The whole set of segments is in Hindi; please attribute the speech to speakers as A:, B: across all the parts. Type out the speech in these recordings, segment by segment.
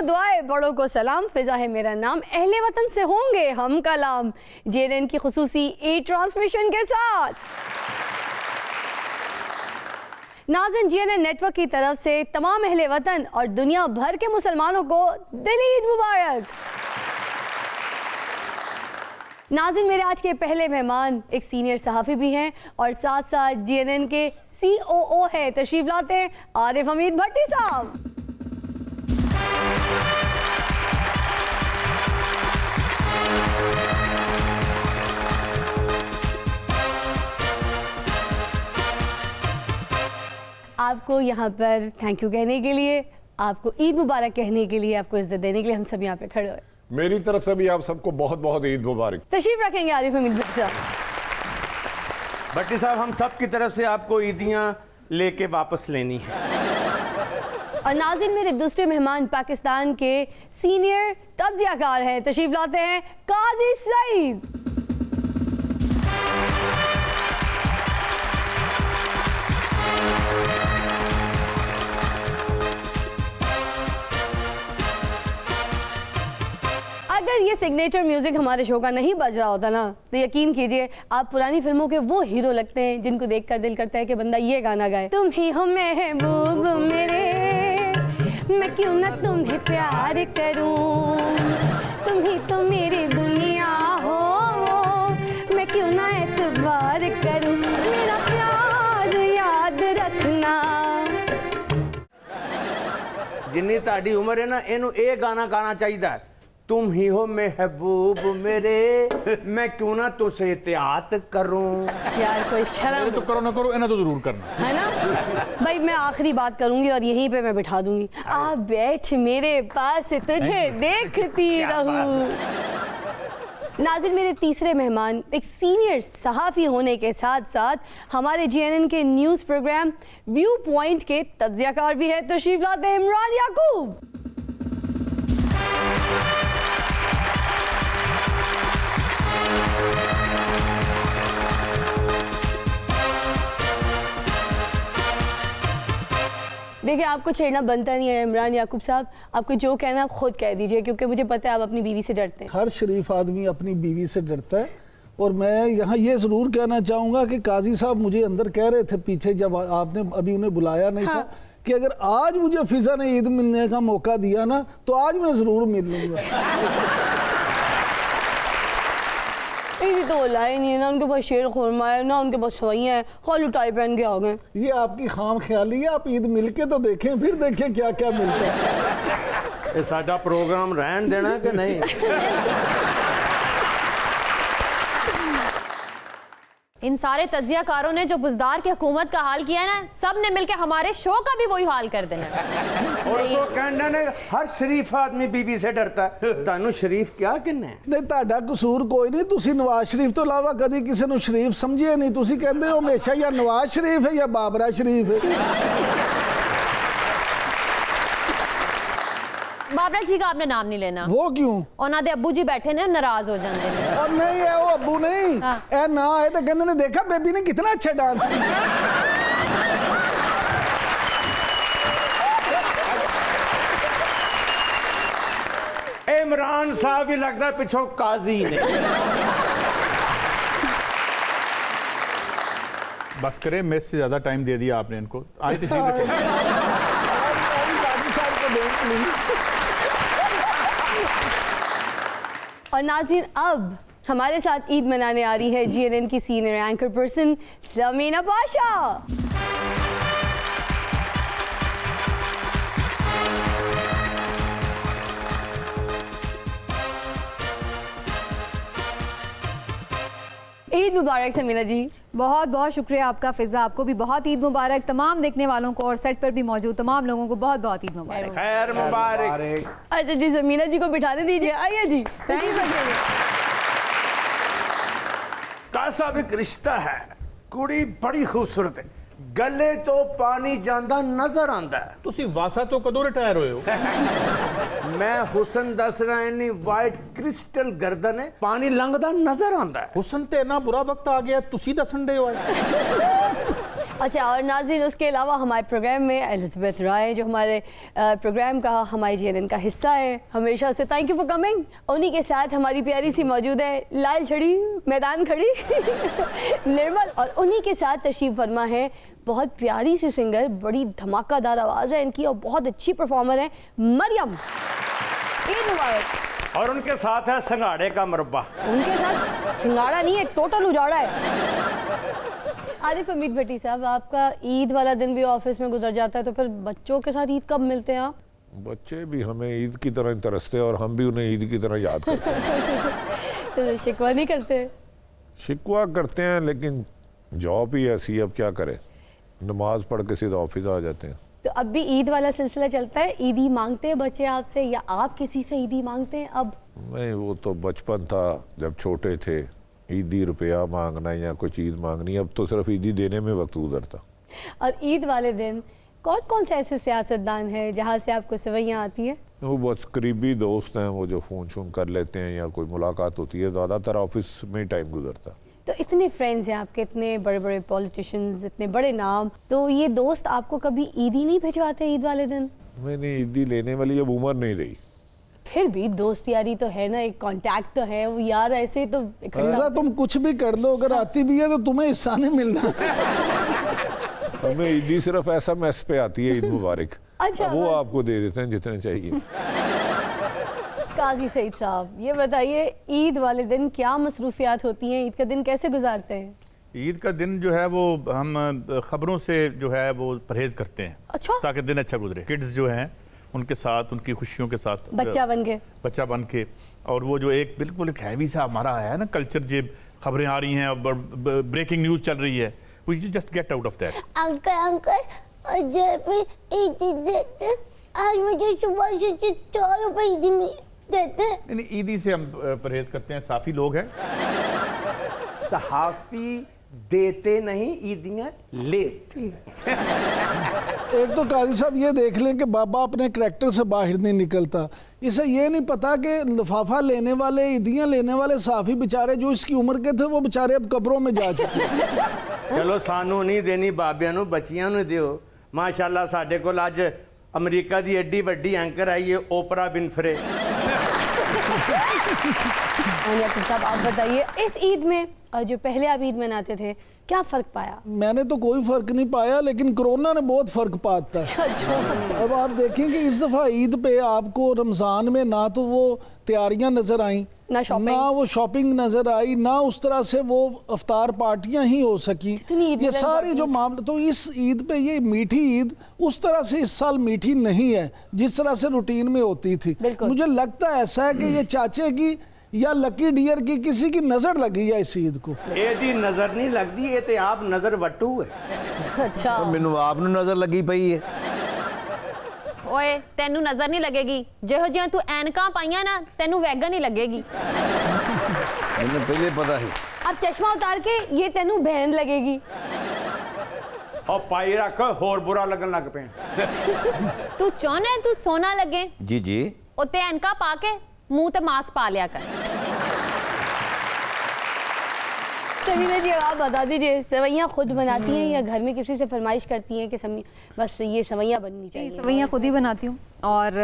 A: दुआएं, बड़ों को सलाम। फिजा है मेरा नाम, अहले वतन से होंगे हम कलाम। JNN की खुसूसी ट्रांसमिशन के साथ नाज़रीन, JNN नेटवर्क की तरफ से तमाम अहले वतन और दुनिया भर के मुसलमानों को दिली ईद मुबारक। नाज़रीन, मेरे आज के पहले मेहमान एक सीनियर सहाफ़ी भी हैं और साथ साथ JNN के COO है। तशरीफ लाते हैं आरिफ हमीद भट्टी साहब। आपको यहाँ पर थैंक यू कहने के लिए, आपको ईद मुबारक कहने के लिए, आपको इज्जत देने के लिए हम सब यहाँ पे खड़े हुए।
B: मेरी तरफ से भी आप सबको बहुत बहुत ईद मुबारक।
A: तशरीफ रखेंगे आरिफ हमीद भट्टी साहब।
C: भट्टी साहब, हम सब की तरफ से आपको ईदियाँ लेके वापस लेनी है।
A: और नाज़रीन, मेरे दूसरे मेहमान पाकिस्तान के सीनियर तज्जियाकार हैं। तशरीफ लाते हैं काजी सईद। अगर ये सिग्नेचर म्यूजिक हमारे शो का नहीं बज रहा होता ना, तो यकीन कीजिए आप पुरानी फिल्मों के वो हीरो लगते हैं जिनको देखकर दिल करता है कि बंदा ये गाना गाए। तुम ही हो महबूब मेरे, मैं क्यों ना तुम्हें प्यार करूं, तुम ही तो मेरी दुनिया हो, मैं क्यों ना एतबार करूं, मेरा प्यार याद रखना।
C: जिन्नी ताड़ी उम्र है ना, इनू ये गाना गाना चाहिए। तुम ही हो महबूब मेरे, मैं क्यों ना तुझसे एहतियात करूं।
A: यार कोई शर्म
B: तो करो ना करो, इन्हें तो जरूर करना
A: है ना भाई। मैं आखिरी बात करूंगी और यहीं पे मैं बिठा दूंगी। आ बैठ मेरे पास, तुझे देखती रहूं। नाज़रीन, मेरे तीसरे मेहमान एक सीनियर सहाफ़ी होने के साथ साथ हमारे JNN के न्यूज़ प्रोग्राम व्यू पॉइंट के तज्जियाकार भी है। तशरीफ लाते हैं इमरान याकूब। देखिए, आपको छेड़ना बनता नहीं है इमरान याकूब साहब। आपको जो कहना है आप खुद कह दीजिए, क्योंकि मुझे पता है आप अपनी बीवी से डरते हैं।
D: हर शरीफ आदमी अपनी बीवी से डरता है। और मैं यहाँ ये ज़रूर कहना चाहूँगा कि काजी साहब मुझे अंदर कह रहे थे पीछे, जब आपने अभी उन्हें बुलाया नहीं था, कि अगर आज मुझे फिजा ने ईद मिलने का मौका दिया ना, तो आज मैं ज़रूर मिल लूँगा।
A: ये तो लाए नहीं है ना, उनके पास शेर खुरमा है ना, उनके पास सवैयाँ हैं, खाली टाई पहन के आ गए।
D: ये आपकी खाम ख्याली है। आप ईद मिल के तो देखें, फिर देखें क्या क्या मिलता है।
C: ये साडा प्रोग्राम रहन देना कि नहीं?
E: इन सारे तज्जियाकारों ने जो बुज़दार की हुकूमत का हाल किया है ना, सब ने मिलकर हमारे शो का भी वही हाल कर देना।
C: और तो कहना ने हर शरीफ आदमी बीबी से डरता है। तानू शरीफ क्या किन्ने?
D: नहीं, ਤੁਹਾਡਾ कसूर कोई नहीं। तुसी नवाज शरीफ तो इलावा कभी किसी ਨੂੰ शरीफ समझिए नहीं। तुसी कहते हो हमेशा या नवाज शरीफ है या बाबरा शरीफ है।
E: बाबरा जी का आपने नाम नहीं लेना।
D: वो क्यों?
E: उन्होंने अब्बू जी बैठे ने, नाराज हो जाते हैं।
D: और नहीं है वो अब्बू नहीं, ए ना है तो कहते ने देखा बेबी ने कितना अच्छा डांस किया।
C: इमरान साहब ही लगता है पिछो काजी ने।
B: बस करे, मेरे से ज्यादा टाइम दे दिया आपने इनको। आज
A: और नाज़रीन, अब हमारे साथ ईद मनाने आ रही है JNN की सीनियर एंकर पर्सन ज़मीना पाशा। ईद मुबारक ज़मीना जी।
F: बहुत बहुत शुक्रिया आपका फिजा, आपको भी बहुत ईद मुबारक। तमाम देखने वालों को और सेट पर भी मौजूद तमाम लोगों को बहुत बहुत ईद मुबारक।
C: खैर मुबारक।
A: अच्छा जी, ज़मीना जी को बिठाने दीजिए। आइए जी,
C: कासा भी रिश्ता है, कुड़ी बड़ी खूबसूरत है, गले तो पानी जांदा नजर आंदा है।
B: ਤੁਸੀਂ ਵਾਸਾ ਤੋਂ ਕਦੋਂ ਰਿਟਾਇਰ ਹੋਏ ਹੋ?
C: मैं हुसन दस रहा इन्नी वाइट क्रिस्टल गर्दन है, पानी लंघदा नजर आंदा है।
B: ਹੁਸਨ ਤੇ ਇੰਨਾ ਬੁਰਾ ਵਕਤ ਆ ਗਿਆ, ਤੁਸੀਂ ਦੱਸਣ ਦੇ ਹੋ।
A: अच्छा, और नाज़रीन उसके अलावा हमारे प्रोग्राम में एलिज़ाबेथ राय जो हमारे प्रोग्राम का हमारे जीएनएन का हिस्सा है हमेशा से, थैंक यू फॉर कमिंग। उन्हीं के साथ हमारी प्यारी सी मौजूद है लाल छड़ी मैदान खड़ी निर्मल, और उन्हीं के साथ तशरीफ फरमा है बहुत प्यारी सी सिंगर, बड़ी धमाकेदार आवाज़ है इनकी और बहुत अच्छी परफॉर्मर है मरियम। ईद मुबारक।
C: और उनके साथ है संगाड़े का मुरब्बा।
A: उनके साथ सिंगाड़ा नहीं है, टोटल उजाड़ा है। आरिफ हमीद भट्टी साहब, आपका ईद वाला दिन भी ऑफिस में गुजर जाता है, तो फिर बच्चों के साथ ईद कब मिलते हैं आप?
G: बच्चे भी हमें ईद की तरह तरसते हैं और हम भी उन्हें ईद की तरह याद करते हैं।
A: तो शिकवा नहीं करते?
G: शिकवा करते हैं, लेकिन जॉब ही ऐसी है, अब क्या करें, नमाज पढ़ के सीधा ऑफिस आ जाते हैं।
A: तो अब भी ईद वाला सिलसिला चलता है, ईदी मांगते हैं बच्चे आपसे या आप किसी से ईदी मांगते हैं अब?
G: नहीं, वो तो बचपन था जब छोटे थे, ईदी रुपया मांगना या कोई चीज़ मांगनी, अब तो सिर्फ ईदी देने में वक्त गुजरता।
A: और ईद वाले दिन कौन कौन से ऐसे सियासतदान हैं जहाँ से आपको सवैयाँ आती हैं?
G: वो बस करीबी दोस्त हैं, वो जो फ़ोन शोन कर लेते हैं या कोई मुलाकात होती है, ज़्यादातर ऑफिस में ही टाइम गुजरता।
A: तो इतने फ्रेंड्स हैं आपके, इतने बड़े बड़े पॉलिटिशियंस, इतने बड़े नाम, तो ये दोस्त आपको कभी ईदी नहीं भिजवाते ईद वाले दिन?
G: मैंने ईदी लेने वाली अब उम्र नहीं रही।
A: फिर भी दोस्त यारी तो है ना, एक कांटेक्ट तो है, वो यार ऐसे तो
D: ऐसा तुम कुछ भी कर दो, अगर आती भी है तो तुम्हें हिस्सा नहीं मिलना।
G: हमें ईदी सिर्फ SMS पे आती है, ईद मुबारक।
A: अच्छा,
G: वो
A: बस।
G: आपको दे देते हैं जितने चाहिए।
A: काजी सईद साहब, ये बताइए ईद वाले दिन क्या मसरूफियात होती हैं, ईद का दिन कैसे गुजारते हैं?
B: ईद का दिन जो है वो हम खबरों से जो है वो परहेज करते हैं
A: अच्छा,
B: ताकि दिन अच्छा गुजरे। किड्स जो हैं उनके साथ, उनकी खुशियों के साथ
A: बच्चा बन के,
B: और वो जो एक बिल्कुल एक हैवी सा हमारा है ना कल्चर, जो खबरें आ रही हैं, ब्रेकिंग न्यूज़ चल रही है, we just get out of that.
H: Uncle जब भी ईदी देते, आज मुझे सुबह से 4 रुपए ईदी में देते।
B: नहीं, ईदी से हम परहेज करते हैं, साफी लोग हैं।
C: सहाफी देते नहीं, ईदियां लेते।
D: एक तो काजी साहब ये देख लें कि बाबा अपने करैक्टर से बाहर नहीं निकलता, इसे ये नहीं पता कि लिफाफा लेने वाले, ईदियां लेने वाले साफी बेचारे जो इसकी उम्र के थे, वो बेचारे अब कब्रों में जा चुके हैं।
C: चलो सानू नहीं देनी, बाबियां नू बच्चियां नू दियो। माशाल्लाह साडे कोल अज अमरीका दी एडी वड्डी एंकर आई है, ओपरा विनफ्रे।
A: साहब आप बताइए, इस ईद में और जो पहले आप ईद मनाते थे क्या फ़र्क पाया?
D: मैंने तो कोई फ़र्क नहीं पाया, लेकिन कोरोना ने बहुत फ़र्क पाता है। अब आप देखें कि इस दफ़ा ईद पे आपको रमज़ान में ना तो वो तैयारियां नज़र आई, ना वो शॉपिंग नज़र आई, ना उस तरह से वो अफ्तार पार्टियां ही हो सकी। ये सारी जो मामले, तो इस ईद पे ये मीठी ईद उस तरह से इस साल मीठी नहीं है जिस तरह से रूटीन में होती थी। मुझे लगता है ऐसा है कि ये चाचे की या लकी डियर की किसी की नजर लगी है इस ईद को।
C: एदी नजर नहीं लगती, ये ते आप नजर वट्टू है।
A: अच्छा,
I: ਮੈਨੂੰ ਆਪ ਨੂੰ ਨਜ਼ਰ ਲੱਗੀ ਪਈ ਹੈ।
E: ਓਏ ਤੈਨੂੰ ਨਜ਼ਰ ਨਹੀਂ ਲੱਗੇਗੀ, ਜਿਹੋ ਜਿਹਾ ਤੂੰ ਐਨਕਾਂ ਪਾਈਆਂ ਨਾ ਤੈਨੂੰ ਵੈਗਨ ਹੀ ਲੱਗੇਗੀ।
I: ਮੈਨੂੰ ਪਹਿਲੇ ਪਤਾ ਸੀ।
A: अब चश्मा उतार के ये तेनू बहन लगेगी।
C: और पाई रख, होर बुरा लगन लग पे।
E: ਤੂੰ ਚਾਹਨਾ ਤੂੰ ਸੋਨਾ ਲੱਗੇ,
I: ਜੀ ਜੀ।
E: ਉੱਤੇ ਐਨਕਾਂ ਪਾ ਕੇ मुंह ते मास्क पा लिया कर।
A: समीना जी आप बता दीजिए, सवैयाँ खुद बनाती हैं या घर में किसी से फरमाइश करती हैं कि बस ये सवैयाँ बननी चाहिए?
F: सवैयाँ खुद ही बनाती हूँ, और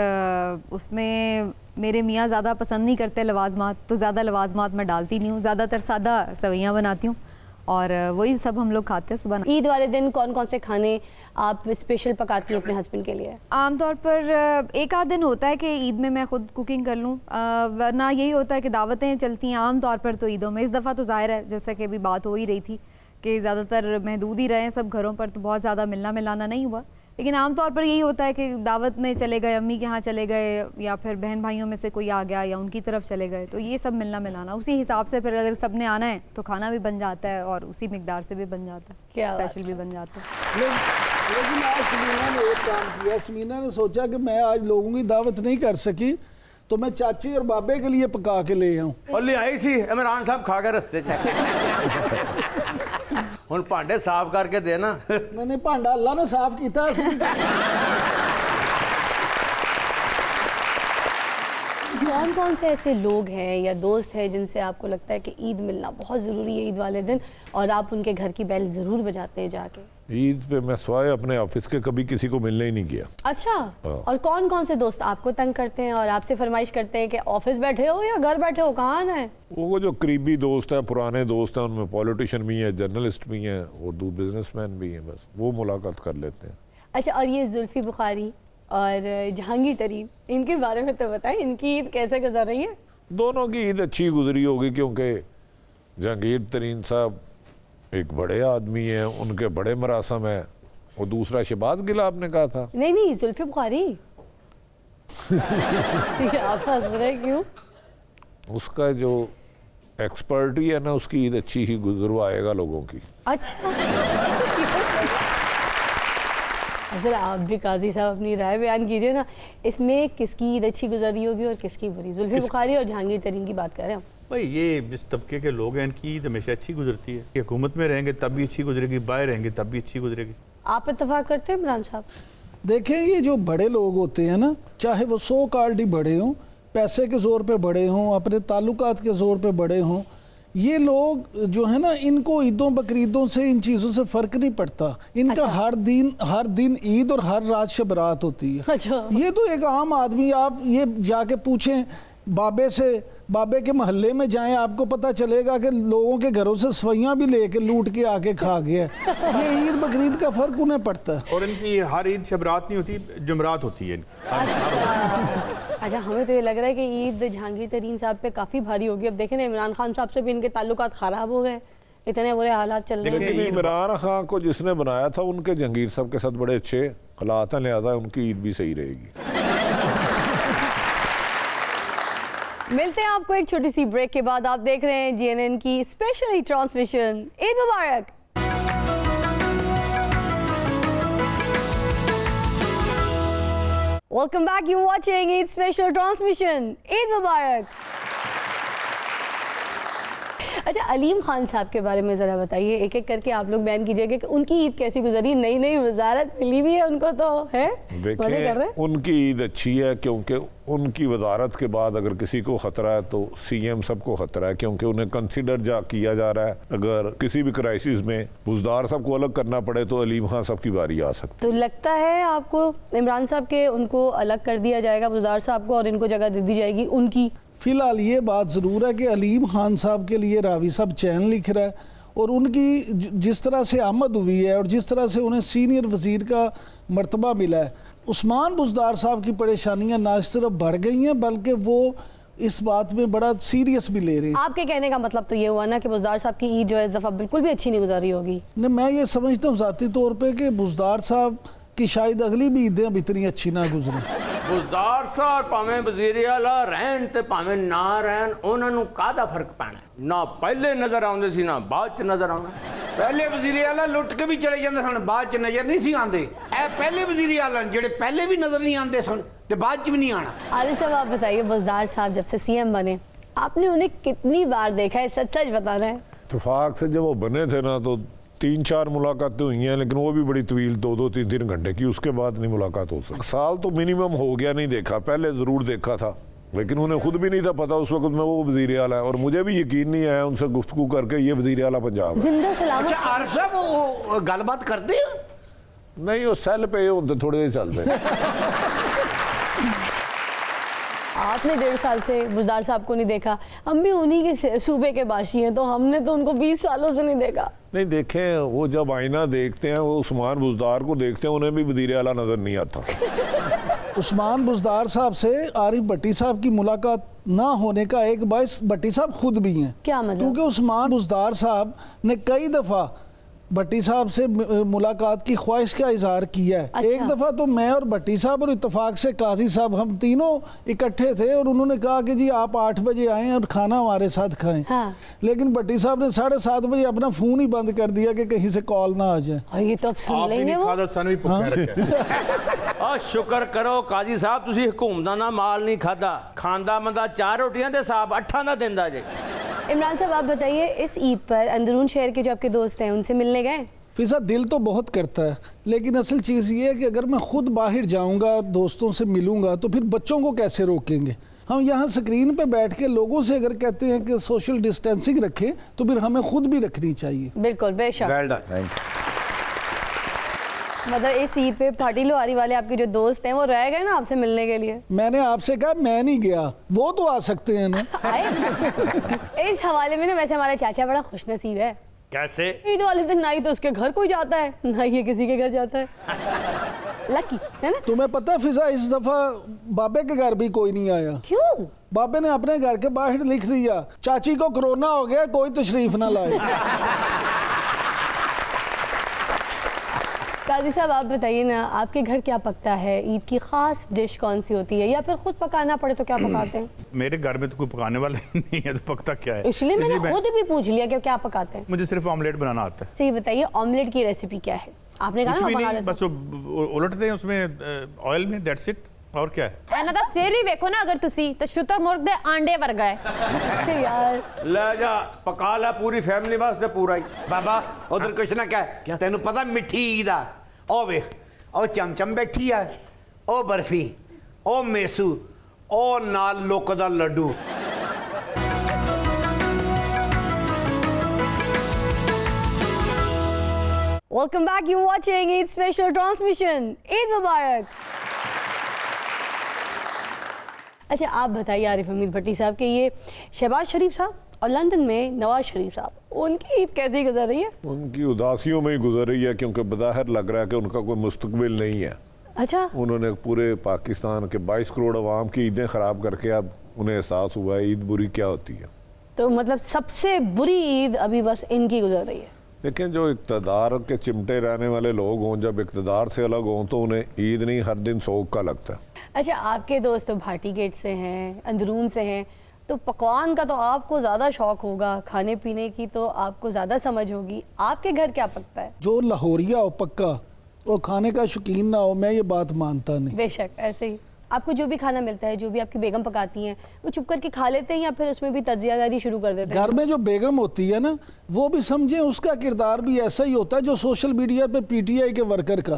F: उसमें मेरे मियाँ ज़्यादा पसंद नहीं करते लवाजमात, तो ज़्यादा लवाजमात मैं डालती नहीं हूँ, ज़्यादातर सादा सवैयाँ बनाती हूँ और वही सब हम लोग खाते हैं सुबह।
A: ईद वाले दिन कौन कौन से खाने आप स्पेशल पकाती हैं अपने हस्बैंड के लिए?
F: आमतौर पर एक आध दिन होता है कि ईद में मैं खुद कुकिंग कर लूँ, वरना यही होता है कि दावतें चलती हैं आमतौर पर तो ईदों में। इस दफ़ा तो ज़ाहिर है जैसा कि अभी बात हो ही रही थी कि ज़्यादातर महदूद ही रहे सब घरों पर, तो बहुत ज़्यादा मिलना मिलाना नहीं हुआ, लेकिन आमतौर पर यही होता है कि दावत में चले गए, अम्मी के यहाँ चले गए, या फिर बहन भाइयों में से कोई आ गया या उनकी तरफ चले गए, तो ये सब मिलना मिलाना उसी हिसाब से फिर अगर सब ने आना है तो खाना भी बन जाता है और उसी मिकदार से भी बन जाता है,
A: क्या
F: स्पेशल भी बन जाता है।
D: लेकिन आज समीना ने एक काम किया, समीना ने सोचा कि मैं आज लोगों की दावत नहीं कर सकी तो मैं चाची और बाबे के लिए पका के ले आऊं।
C: और ले आई सी इमरान साहब खा गए रस्ते हुण भांडे साफ करके देना।
D: मैंने भांडा अल्लाह ने साफ किया।
A: कौन कौन से ऐसे लोग हैं या दोस्त हैं जिनसे आपको लगता है कि ईद मिलना बहुत ज़रूरी है ईद वाले दिन और आप उनके घर की बेल ज़रूर बजाते हैं जाके?
G: ईद पे मैं स्वाय अपने ऑफिस के कभी किसी को मिलने ही नहीं गया।
A: अच्छा,
G: हाँ।
A: और कौन कौन से दोस्त आपको तंग करते हैं और आपसे फरमाइश करते हैं कि ऑफिस बैठे हो या घर बैठे हो, कहाँ आना है?
G: वो जो करीबी दोस्त हैं, पुराने दोस्त हैं, उनमें पॉलिटिशियन भी हैं, जर्नलिस्ट भी हैं और दो बिजनेसमैन भी हैं, बस वो मुलाकात कर लेते हैं।
A: अच्छा, और ये जुल्फी बुखारी और जहांगीर तरीन, इनके बारे में तो बताएं, इनकी ईद कैसे गुजर रही है?
G: दोनों की ईद अच्छी गुजरी होगी, क्योंकि जहांगीर तरीन साहब एक बड़े आदमी हैं, उनके बड़े मरासम हैं, और दूसरा शहबाज गिल आपने कहा था।
A: नहीं, जुल्फी बुखारी। आप हंस रहे क्यों?
G: उसका जो एक्सपर्टी है ना, उसकी ईद अच्छी ही गुजरवाएगा लोगों की।
A: अच्छा, फिर आप भी काजी साहब अपनी राय बयान कीजिए ना, इसमें किसकी ईद अच्छी गुजरी होगी और किसकी बुरी? जुल्फी बुखारी और जहांगीर तरीन की बात कर रहे हैं हम।
B: भाई ये जिस तबके के लोग हैं इनकी ईद हमेशा अच्छी गुजरती है। ये हुकूमत में रहेंगे तब भी अच्छी गुजरेगी, बाहर रहेंगे तब भी अच्छी गुजरेगी।
A: आप इत्तेफाक करते हैं इमरान साहब?
D: देखें, ये जो बड़े लोग होते हैं ना, चाहे वो 100 कार्ड ही बड़े हों, पैसे के ज़ोर पे बड़े हों, अपने ताल्लुकात के ज़ोर पे बड़े हों, ये लोग जो है ना, इनको ईदों बकरीदों से, इन चीज़ों से फ़र्क नहीं पड़ता। इनका
A: अच्छा।
D: हर दिन ईद और हर रात शब रात होती है।
A: अच्छा।
D: ये तो एक आम आदमी, आप ये जाके पूछें बाबे से, बाबे के मोहल्ले में जाएं, आपको पता चलेगा कि लोगों के घरों से सफाइयाँ भी लेके लूट के आके खा गया। ये ईद बकरीद का फ़र्क उन्हें पड़ता है।
B: और इनकी हर ईद शब रात नहीं होती, जुमरात होती है।
A: अच्छा, हमें तो ये लग रहा है कि ईद जहांगीर तरीन साहब पे काफ़ी भारी होगी। अब देखें ना, इमरान खान साहब से भी इनके ताल्लुकात ख़राब हो गए, इतने बुरे हालात चल रहे हैं।
G: लेकिन इमरान खान को जिसने बनाया था, उनके जहांगीर साहब के साथ बड़े अच्छे हालात हैं, लिहाजा उनकी ईद भी सही रहेगी।
A: मिलते हैं आपको एक छोटी सी ब्रेक के बाद। आप देख रहे हैं जीएनएन की स्पेशली ट्रांसमिशन। ईद मुबारक। Welcome back, you watching Eid special transmission. Eid मुबारक। अच्छा, अलीम खान साहब के बारे में ज़रा बताइए, एक एक करके आप लोग बयान कीजिएगा कि उनकी ईद कैसी गुजरी। नई नई वजारत मिली भी है उनको, तो है मजे कर रहे हैं।
G: उनकी ईद अच्छी है, क्योंकि उनकी वजारत के बाद अगर किसी को ख़तरा है तो सीएम सबको ख़तरा है, क्योंकि उन्हें कंसिडर किया जा रहा है। अगर किसी भी क्राइसिस में बुज़दार साहब को अलग करना पड़े तो अलीम खान साहब की बारी आ सकती।
A: तो लगता है आपको इमरान साहब के उनको अलग कर दिया जाएगा, बुज़दार साहब को, और इनको जगह दे दी जाएगी उनकी?
D: फ़िलहाल ये बात ज़रूर है कि अलीम खान साहब के लिए रावी साहब चैन लिख रहा है, और उनकी जिस तरह से आमद हुई है और जिस तरह से उन्हें सीनियर वज़ीर का मर्तबा मिला है, उस्मान बुज़दार साहब की परेशानियां ना सिर्फ बढ़ गई हैं बल्कि वो इस बात में बड़ा सीरियस भी ले रहे हैं।
A: आपके कहने का मतलब तो ये हुआ ना कि बुज़दार साहब की ईद जो है इस दफ़ा बिल्कुल भी अच्छी नहीं गुजारी होगी?
D: नहीं, मैं ये समझता हूँ ज़ाती तौर पे कि बुज़दार साहब की शायद अगली भी ईदें अब इतनी अच्छी ना गुजरें।
C: बुज़दार साहब भावें वज़ीर आला रहन ते भावें ना रहन, उन्हां नूं काहदा फर्क पैना? ना पहले नज़र आउंदे सी ना बाद च नज़र आउंदे।
J: पहले वज़ीर आला लुट के भी चले जाते सन, बाद च नज़र नहीं सी आंदे। ए पहले वज़ीर आला जेड़े पहले भी नज़र नहीं आंदे सन ते बाद च भी नहीं आना।
A: आलिम साहब, आप बताइए, बुज़दार साहब जब से सीएम बने, आपने उन्हें कितनी बार देखा है? सच सच बताना है।
G: इत्तेफाक से जब वो बने थे ना, तो 3-4 मुलाकातें हुई हैं, लेकिन वो भी बड़ी तवील 2-2, 3-3 घंटे की, उसके बाद नहीं मुलाकात हो सकती। साल तो मिनिमम हो गया नहीं देखा, पहले ज़रूर देखा था, लेकिन उन्हें खुद भी नहीं था पता उस वक्त में वो वज़ीर आला है, और मुझे भी यकीन नहीं आया उनसे गुफ्तगू करके ये वज़ीर आला पंजाब है।
A: जिंदा सलामत।
J: अच्छा, आरिफ साहब वो गलबात करते हो?
G: नहीं, वो सेल पे होते थोड़े चलते।
A: आपने 1.5 साल से बुज़दार साहब को नहीं देखा, हम भी उन्हीं के सूबे के बाशी हैं, तो हमने तो उनको 20 सालों से नहीं देखा।
G: नहीं देखें, वो जब आईना देखते हैं, वो उस्मान बुज़दार को देखते हैं, उन्हें भी वज़ीर आला नज़र नहीं आता।
D: उस्मान बुज़दार साहब से आरिफ भट्टी साहब की मुलाकात ना होने का एक बाइस भट्टी साहब खुद भी हैं।
A: क्या मतलब?
D: क्योंकि उस्मान बुज़दार साहब ने कई दफ़ा भट्टी साहब से मुलाकात की ख्वाहिश का इजहार किया है।
A: अच्छा।
D: एक दफ़ा तो मैं और भट्टी साहब और इत्तेफाक से काजी साहब, हम तीनों इकट्ठे थे, और उन्होंने कहा कि जी आप 8 बजे आएँ और खाना हमारे साथ खाएं।
A: हाँ।
D: लेकिन भट्टी साहब ने 7:30 बजे अपना फ़ोन ही बंद कर दिया कि कहीं से कॉल ना आ जाए।
A: और ये तो अब सुन लेंगे वो।
C: शुक्र करो काजी साहब, तुसी हुकूमतां दा माल नहीं खादा, खांदा बंदा 4 रोटियां ते साहब 8 दा दिंदा जे।
A: इमरान साहब, आप बताइए, इस ईद पर अंदरून शहर के जो आपके दोस्त हैं उनसे मिलने गए?
D: फिजा दिल तो बहुत करता है, लेकिन असल चीज़ ये है कि अगर मैं खुद बाहर जाऊंगा, दोस्तों से मिलूंगा, तो फिर बच्चों को कैसे रोकेंगे? हम यहाँ स्क्रीन पे बैठ के लोगों से अगर कहते हैं कि सोशल डिस्टेंसिंग रखें, तो फिर हमें खुद भी रखनी चाहिए।
A: बिल्कुल, बेशक।
I: Well done.
A: मतलब इस ईद पे पार्टी लोहारी वाले आपके जो दोस्त हैं वो रह गए ना आपसे मिलने के लिए?
D: मैंने आपसे कहा मैं नहीं गया, वो तो आ सकते हैं ना।
A: इस हवाले में ना वैसे हमारा चाचा बड़ा खुशनसीब है।
B: कैसे?
A: ईद वाले दिन ना ही तो उसके घर कोई जाता है ना ये किसी के घर जाता है। लकी है ना?
D: तुम्हें पता है फिजा, इस दफा बाबे के घर भी कोई नहीं आया।
A: क्यों?
D: बाबे ने अपने घर के बाहर लिख दिया, चाची को कोरोना हो गया, कोई तशरीफ ना लाए।
A: काजी साहब आप बताइए ना, आपके घर क्या पकता है? ईद की खास डिश कौन सी होती है, या फिर खुद पकाना पड़े तो क्या पकाते हैं?
B: मेरे घर में तो कोई पकाने वाला ही नहीं है, तो पकता क्या है?
A: इसलिए मैंने खुद भी पूछ लिया कि क्या पकाते हैं।
B: मुझे सिर्फ ऑमलेट बनाना आता है।
A: सही बताइए, ऑमलेट की रेसिपी क्या है? आपने कहा
B: कुछ
A: ना
B: भी
A: मैं पका
B: नहीं,
A: लेता
B: बस वो उलटते हैं उसमें ऑयल में, दैट्स इट। और क्या है?
E: ਇਹਨਾਂ ਦਾ ਸਿਰ ਹੀ ਵੇਖੋ ਨਾ ਅਗਰ ਤੁਸੀਂ ਤਾਂ ਸ਼ੁਤਰਮੁਰਗ ਦੇ ਆਂਡੇ ਵਰਗਾ ਹੈ।
A: हूँ। यार
C: ਲੈ ਜਾ ਪਕਾ ਲੈ ਪੂਰੀ ਫੈਮਿਲੀ ਵਾਸਤੇ ਪੂਰਾ ਹੀ।
J: ਬਾਬਾ ਉਧਰ ਕੁਛ ਨਾ ਕਹਿ, ਤੈਨੂੰ ਪਤਾ ਮਿੱਠੀ ਈਦ ਆ। ਉਹ ਵੇਖ, ਉਹ ਚਮਚਮ ਬੈਠੀ ਆ, ਉਹ ਬਰਫੀ, ਉਹ ਮੇਸੂ, ਉਹ ਨਾਲ ਲੋਕ ਦਾ ਲੱਡੂ।
A: Welcome back, you watching Eid special transmission. Eid मुबारक। अच्छा आप बताइए आरिफ हमीद भट्टी साहब के ये शहबाज शरीफ साहब और लंदन में नवाज शरीफ साहब, उनकी ईद कैसी गुजर रही है?
G: उनकी उदासियों में ही गुजर रही है, क्योंकि बज़ाहिर लग रहा है कि उनका कोई मुस्तकबिल नहीं है।
A: अच्छा,
G: उन्होंने पूरे पाकिस्तान के 22 करोड़ अवाम की ईदें ख़राब करके अब उन्हें एहसास हुआ है ईद बुरी क्या होती है।
A: तो मतलब सबसे बुरी ईद अभी बस इनकी गुजर रही है।
G: लेकिन जो इक़्तिदार के चिमटे रहने वाले लोग हों, जब इक़्तिदार से अलग हों तो उन्हें ईद नहीं हर दिन सोग का लगता है।
A: अच्छा आपके दोस्त तो भाटी गेट से हैं, अंदरून से हैं, तो पकवान का तो आपको ज़्यादा शौक होगा, खाने पीने की तो आपको ज़्यादा समझ होगी। आपके घर क्या पकता है?
D: जो लाहौरिया हो पक्का, वो खाने का शौकीन ना हो, मैं ये बात मानता नहीं।
A: बेशक ऐसे ही आपको जो भी खाना मिलता है, जो भी आपकी बेगम पकाती हैं, वो चुप करके खा लेते हैं या फिर उसमें भी तजियादारी शुरू कर देते हैं?
D: घर में जो बेगम होती है ना, वो भी समझे उसका किरदार भी ऐसा ही होता है जो सोशल मीडिया पे पीटीआई के वर्कर का।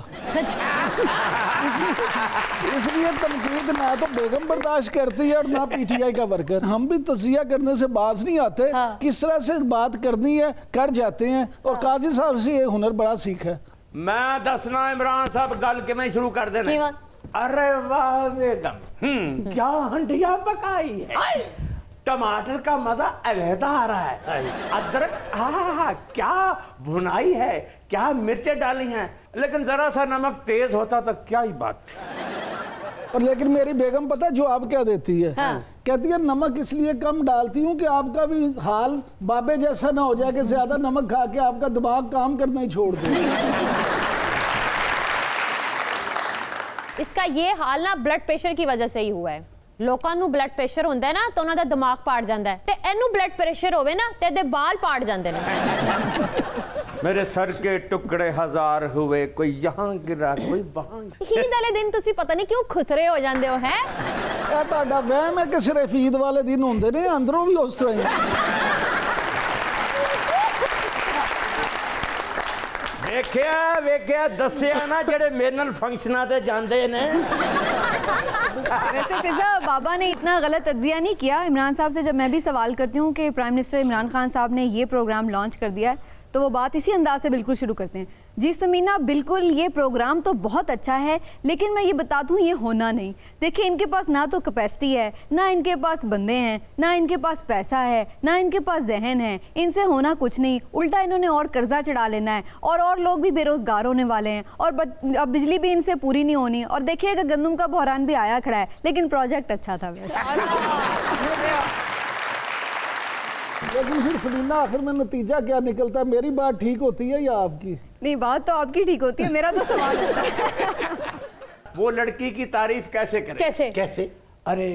D: इसलिए तनकीद ना तो बेगम बर्दाश्त करती है और ना पीटीआई का वर्कर। हम भी तजिया करने से बाज नहीं आते,
A: हाँ।
D: किस तरह से बात करनी है कर जाते हैं, और काजी साहब से ये हुनर बड़ा सीखा है।
C: मैं दसना इमरान साहब गल किवें शुरू कर देना।
A: किवें?
C: अरे वाह बेगम, क्या हंडिया पकाई है। टमाटर का मजा अलहदा आ रहा है। अदरक, आहा क्या भुनाई है, क्या मिर्चें डाली हैं। लेकिन जरा सा नमक तेज होता तो क्या ही बात थी।
D: और लेकिन मेरी बेगम पता है जो आप क्या देती है?
A: हाँ।
D: कहती है नमक इसलिए कम डालती हूँ कि आपका भी हाल बाबे जैसा ना हो जाए कि ज्यादा नमक खा के आपका दिमाग काम करना ही छोड़ दे।
E: इसका ये हाल ना ब्लड प्रेशर की वजह से ही हुआ है। ਲੋਕਾਂ ਨੂੰ ਬਲੱਡ ਪ੍ਰੈਸ਼ਰ ਹੁੰਦਾ ਹੈ ਨਾ ਤਾਂ ਉਹਨਾਂ ਦਾ ਦਿਮਾਗ ਪਾੜ ਜਾਂਦਾ ਹੈ, ਤੇ ਇਹਨੂੰ ਬਲੱਡ ਪ੍ਰੈਸ਼ਰ ਹੋਵੇ ਨਾ ਤੇ ਇਹਦੇ ਵਾਲ ਪਾੜ ਜਾਂਦੇ ਨੇ।
C: मेरे सर के टुकड़े हजार हुए, कोई यहाँ गिरा कोई वहाँ।
E: ईद वाले दिन ਤੁਸੀਂ ਪਤਾ ਨਹੀਂ ਕਿਉਂ ਖੁਸਰੇ ਹੋ ਜਾਂਦੇ ਹੋ ਹੈ।
D: ਇਹ ਤੁਹਾਡਾ ਵਹਿਮ ਹੈ ਕਿ ਸਿਰਫ ਈਦ ਵਾਲੇ ਦਿਨ ਹੁੰਦੇ ਨੇ, ਅੰਦਰੋਂ ਵੀ ਉਸ ਤਰ੍ਹਾਂ ਹੀ।
C: ਵੇਖਿਆ ਵੇਖਿਆ ਦੱਸਿਆ ਨਾ ਜਿਹੜੇ ਮੇਰੇ ਨਾਲ ਫੰਕਸ਼ਨਾਂ ਤੇ ਜਾਂਦੇ ਨੇ।
F: वैसे फिजा बाबा ने इतना गलत तज्जिया नहीं किया इमरान साहब से। जब मैं भी सवाल करती हूँ कि प्राइम मिनिस्टर इमरान खान साहब ने ये प्रोग्राम लॉन्च कर दिया है, तो वो बात इसी अंदाज से बिल्कुल शुरू करते हैं, जी समीना बिल्कुल ये प्रोग्राम तो बहुत अच्छा है, लेकिन मैं ये बता दूँ ये होना नहीं। देखिए इनके पास ना तो कैपेसिटी है, ना इनके पास बंदे हैं, ना इनके पास पैसा है, ना इनके पास जहन है, इनसे होना कुछ नहीं। उल्टा इन्होंने और कर्जा चढ़ा लेना है, और लोग भी बेरोजगार होने वाले हैं, और अब बिजली भी इनसे पूरी नहीं होनी। और देखिएगा गंदम का बहरान भी आया खड़ा है, लेकिन प्रोजेक्ट अच्छा था वैसे।
D: लेकिन फिर समीना आखिर में नतीजा क्या निकलता है? मेरी बात ठीक होती है या आपकी?
F: नहीं, बात तो आपकी ठीक होती है, मेरा तो सवाल होता है।
C: वो लड़की की तारीफ कैसे करें?
A: कैसे?
J: कैसे?
C: अरे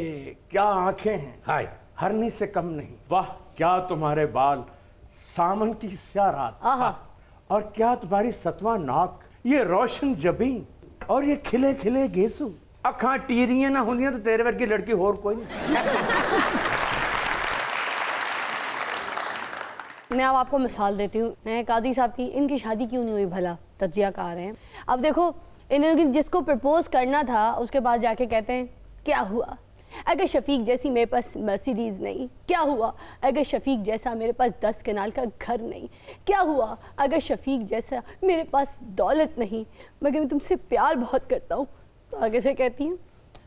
C: क्या आंखें हैं,
J: हाय
C: हरनी से कम नहीं। वाह क्या तुम्हारे बाल, सामन की स्या रात,
A: आहा।
C: और क्या तुम्हारी सतवा नाक, ये रोशन जबी और ये खिले खिले गेसू। अखां टीरियां ना होंदियां तो तेरे वर्गी लड़की होर कोई नहीं।
A: मैं अब आपको मिसाल देती हूँ, मैं काजी साहब की, इनकी शादी क्यों नहीं हुई भला, तजिया कहा रहे हैं। अब देखो इन लोगों की जिसको प्रपोज करना था उसके बाद जाके कहते हैं क्या हुआ, अगर शफीक जैसी मेरे पास मर्सिडीज़ नहीं, क्या हुआ अगर शफीक जैसा मेरे पास 10 कनाल का घर नहीं, क्या हुआ अगर शफीक जैसा मेरे पास दौलत नहीं, मगर मैं तुमसे प्यार बहुत करता हूँ। तो आगे से कहती हूँ,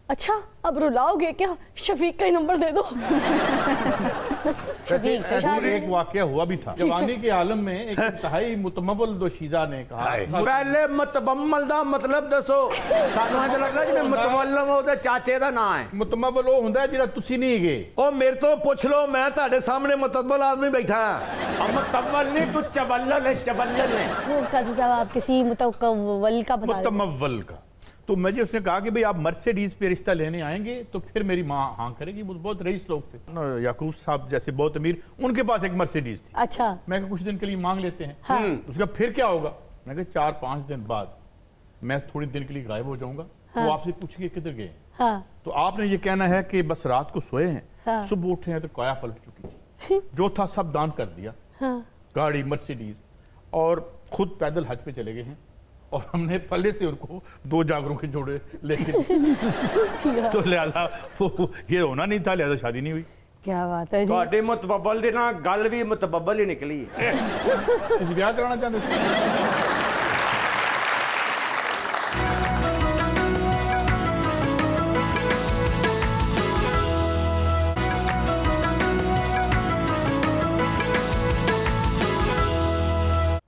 A: अच्छा अब रुलाओगे क्या, शफीक का ही नंबर दे दो। शफीक से
B: ऐसे
A: शादी।
B: एक वाकया हुआ भी था जवानी के आलम में। एक इंतहाई मुतमव्वल दोशीज़ा ने कहा,
J: पहले मतबम्मल दा मतलब दसो, सानू इंज लगदा जिवें मतवल्लम ओदे चाचे दा नाम है।
B: मुतमव्वल वो हुंदा है जिहड़ा तुसी नहीं गए।
I: ओ मेरे तो पूछ लो, मैं ਤੁਹਾਡੇ सामने मुतब्बल आदमी बैठा हां।
C: मतवल नहीं, तू चबल्लल है, चबल्लल है।
A: वो काजी साहब आप किसी मुतवल का बता रहे थे।
B: मुतमव्वल का। तो मुझे उसने कहा कि भाई आप मर्सिडीज पे रिश्ता लेने आएंगे तो फिर मेरी माँ हाँ करेगी। वो बहुत रईस लोग थे, याकूब साहब जैसे बहुत अमीर, उनके पास एक मर्सिडीज थी।
A: अच्छा
B: मैं कहा कुछ दिन के लिए मांग लेते हैं।
A: हाँ।
B: उसका फिर क्या होगा? मैं कहा 4-5 दिन बाद मैं थोड़ी दिन के लिए गायब हो जाऊंगा।
A: हाँ।
B: वो आपसे पूछेंगे किधर गए।
A: हाँ
B: तो आपने ये कहना है कि बस रात को सोए हैं,
A: हाँ।
B: सुबह उठे हैं तो काया पलट चुकी थी। जो था सब दान कर दिया,
A: हाँ
B: गाड़ी मर्सिडीज, और खुद पैदल हज पे चले गए हैं। और हमने पहले से उनको 2 जागरों के जोड़े लेके तो लिहाजा वो ये होना नहीं था, लिहाजा शादी नहीं हुई।
A: क्या बात है जी।
C: ਤੁਹਾਡੇ ਮੁਤਬੱਬਲ ਦੇ ਨਾਲ ਗੱਲ ਵੀ ਮੁਤਬੱਬਲ ਹੀ ਨਿਕਲੀ ਹੈ।
B: ਤੁਸੀਂ ਵਿਆਹ ਕਰਾਉਣਾ ਚਾਹੁੰਦੇ ਸੀ?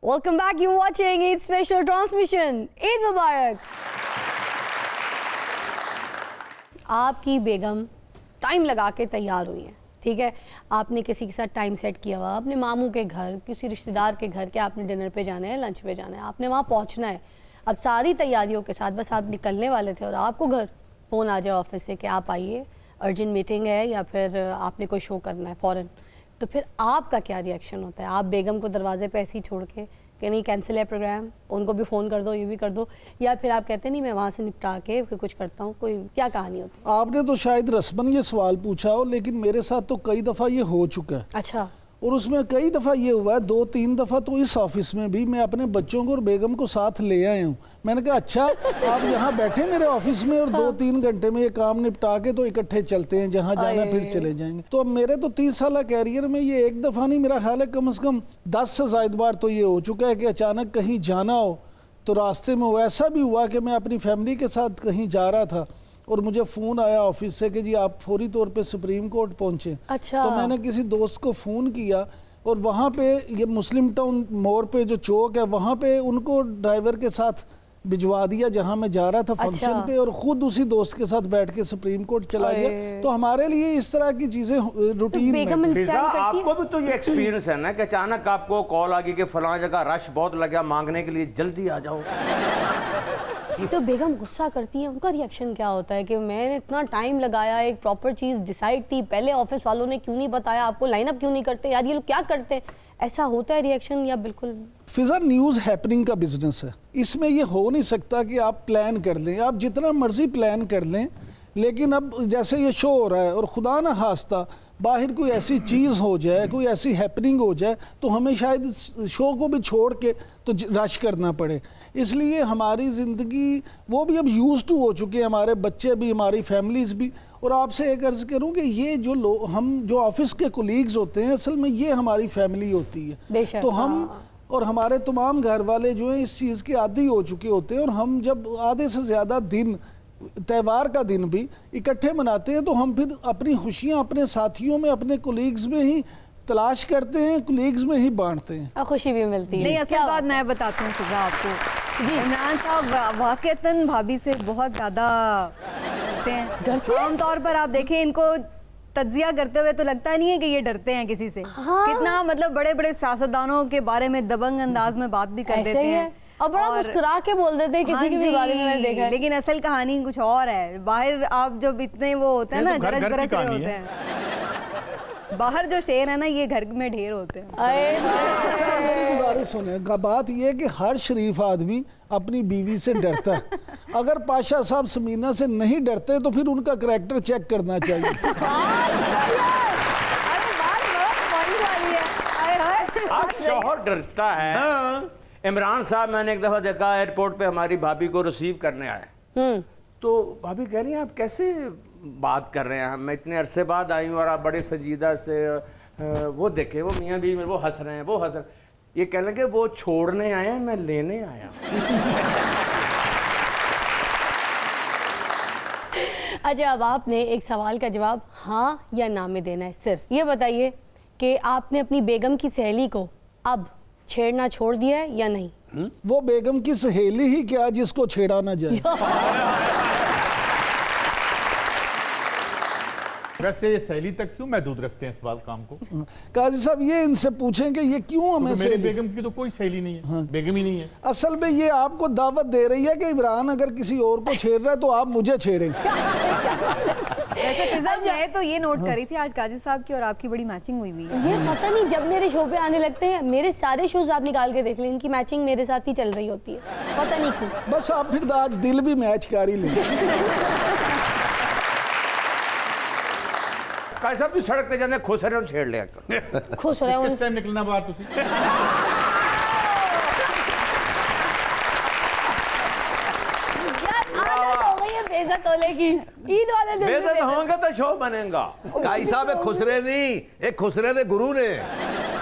A: Welcome back. You're watching Eid Special Transmission. Eid Mubarak. आपकी बेगम टाइम लगा के तैयार हुई है, ठीक है। आपने किसी के साथ टाइम सेट किया हुआ, अपने मामू के घर, किसी रिश्तेदार के घर के आपने डिनर पे जाना है, लंच पे जाना है, आपने वहाँ पहुँचना है। अब सारी तैयारियों के साथ बस आप निकलने वाले थे और आपको घर फ़ोन आ जाए ऑफिस से कि आप आइए, अर्जेंट मीटिंग है, या फिर आपने कोई शो करना है फ़ौरन। तो फिर आपका क्या रिएक्शन होता है? आप बेगम को दरवाजे पे ऐसे ही छोड़ के कि नहीं कैंसिल है प्रोग्राम, उनको भी फ़ोन कर दो, ये भी कर दो, या फिर आप कहते नहीं मैं वहाँ से निपटा के फिर कुछ करता हूँ? कोई क्या कहानी होती है?
D: आपने तो शायद रस्मन ये सवाल पूछा हो, लेकिन मेरे साथ तो कई दफ़ा ये हो चुका है।
A: अच्छा।
D: और उसमें कई दफ़ा ये हुआ है, 2-3 दफ़ा तो इस ऑफिस में भी मैं अपने बच्चों को और बेगम को साथ ले आया हूँ। मैंने कहा अच्छा आप यहाँ बैठे मेरे ऑफिस में और 2-3 घंटे में ये काम निपटा के तो इकट्ठे चलते हैं, जहाँ जाना फिर चले जाएंगे। तो अब मेरे तो 30 साल कैरियर में ये एक दफ़ा नहीं, मेरा ख्याल है कम से कम 10 से ज़ायद बार तो ये हो चुका है कि अचानक कहीं जाना हो तो रास्ते में ऐसा भी हुआ कि मैं अपनी फैमिली के साथ कहीं जा रहा था और मुझे फ़ोन आया ऑफिस से कि जी आप फौरी तौर पे सुप्रीम कोर्ट पहुँचे।
A: अच्छा।
D: तो मैंने किसी दोस्त को फ़ोन किया और वहाँ पे ये मुस्लिम टाउन मोड़ पे जो चौक है वहाँ पे उनको ड्राइवर के साथ भिजवा दिया जहाँ मैं जा रहा था फंक्शन
A: अच्छा।
D: पे, और ख़ुद उसी दोस्त के साथ बैठ के सुप्रीम कोर्ट चला गया। तो हमारे लिए इस तरह की चीज़ें रूटीन
A: बेगम
D: में।
C: फिजा
A: इंतजार करती है?
C: आपको भी तो ये एक्सपीरियंस है ना कि अचानक आपको कॉल आ गई कि फलां जगह रश बहुत लगा, मांगने के लिए जल्दी आ जाओ।
A: तो बेगम गुस्सा करती है, उनका रिएक्शन क्या होता है कि मैंने इतना टाइम लगाया, एक प्रॉपर चीज़ डिसाइड थी, पहले ऑफिस वालों ने क्यों नहीं बताया, आपको लाइनअप क्यों नहीं करते, यार ये लोग क्या करते हैं? ऐसा होता है रिएक्शन या बिल्कुल?
D: फिजा न्यूज़ हैपनिंग का बिजनेस है, इसमें ये हो नहीं सकता कि आप प्लान कर लें, आप जितना मर्जी प्लान कर लें, लेकिन अब जैसे ये शो हो रहा है और खुदा ना खास्ता बाहर कोई ऐसी चीज़ हो जाए, कोई ऐसी हैपनिंग हो जाए तो हमें शायद शो को भी छोड़ के तो रश करना पड़े। इसलिए हमारी ज़िंदगी वो भी अब यूज़ टू हो चुके हैं, हमारे बच्चे भी, हमारी फैमिलीज़ भी। और आपसे एक अर्ज़ करूं कि ये जो लोग हम जो ऑफिस के कोलीग्स होते हैं असल में ये हमारी फैमिली होती है।
A: बेशक,
D: तो हम
A: हाँ।
D: और हमारे तमाम घर वाले जो हैं इस चीज़ के आदी हो चुके होते हैं, और हम जब आधे से ज़्यादा दिन त्यौहार का दिन भी इकट्ठे मनाते हैं तो हम फिर अपनी खुशियाँ अपने साथियों में, अपने कोलीग्स में ही तलाश करते हैं, कोलीग्स में ही बांटते हैं।
A: और खुशी भी मिलती है।
F: नहीं, असल
A: क्या
F: बात
A: बात
F: मैं बताती हूँ फिजा आपको। इमरान साहब वाकईतन भाभी से बहुत ज़्यादा डरते हैं। आमतौर पर आप देखें इनको तज्जिया करते हुए तो लगता नहीं है कि ये डरते हैं किसी से।
A: हाँ।
F: कितना मतलब बड़े बड़े सियासतदानों के बारे में दबंग अंदाज में बात भी कर
A: ऐसे
F: देते
A: ही
F: हैं
A: है, और बड़ा मुस्कुरा के बोल देते हैं किसी
F: हाँ
A: के भी
F: जी,
A: बारे में, मैंने देखा है।
F: लेकिन असल कहानी कुछ और है। बाहर आप जब इतने वो होते हैं
B: ये
F: ना,
B: तो घर-
F: गरज
B: घर की
F: बरस रहे
B: कहानी
F: होते
B: है।
F: हैं, बाहर जो शेर है ना ये घर में ढेर होते हैं।
D: मेरी गुजारिश सुने, बात यह है कि हर शरीफ आदमी अपनी बीवी से डरता है। अगर पाशा साहब समीना से नहीं डरते तो फिर उनका करैक्टर चेक करना चाहिए।
C: अब शौहर डरता है। इमरान साहब मैंने एक दफा देखा एयरपोर्ट पे हमारी भाभी को रिसीव करने आए, तो भाभी कह रही हैं आप कैसे बात कर रहे हैं हम, मैं इतने अरसे बाद आई हूँ और आप बड़े संजीदा से वो देखे, वो मियाँ बीवी में वो हंस रहे हैं, वो हंस रहे हैं। ये कह लगे वो छोड़ने आए हैं, मैं लेने आया हूँ।
A: अच्छा, अब आपने एक सवाल का जवाब हाँ या ना में देना है। सिर्फ ये बताइए कि आपने अपनी बेगम की सहेली को अब छेड़ना छोड़ दिया है या नहीं?
D: वो बेगम की सहेली ही क्या जिसको छेड़ा ना जाए।
B: वैसे सहेली तक क्यों महदूद रखते हैं इस बात काम को?
D: काजी साहब ये इनसे पूछें कि ये क्यों हमें
B: तो मेरे
D: सहेली?
B: बेगम की तो कोई सहेली नहीं है, बेगम ही नहीं है।
D: असल में ये आपको दावत दे रही है कि इमरान अगर किसी और को छेड़ रहा है तो आप मुझे छेड़ें।
F: वैसे फिजा मैं तो ये नोट करी थी आज काजी साहब की और आपकी बड़ी मैचिंग हुई हुई है।
A: ये पता नहीं, जब मेरे शो पे आने लगते हैं मेरे सारे शोज आप निकाल के देख लें, इनकी मैचिंग मेरे साथ ही चल रही होती है, पता नहीं क्यों।
D: बस आप फिर आज दिल भी मैच कर ही लें।
C: कैसा भी सड़क पे जाने खुश रहे छेड़ लिया कर।
A: खुश हो रहे
B: किस टाइम निकलना बाहर तुसी?
A: बेइज्जत होने की ईद वाले दिन
C: बेइज्जत होंगे तो शो बनेगा।
I: काई साहब एक खुसरे नहीं, एक खुसरे दे गुरु ने।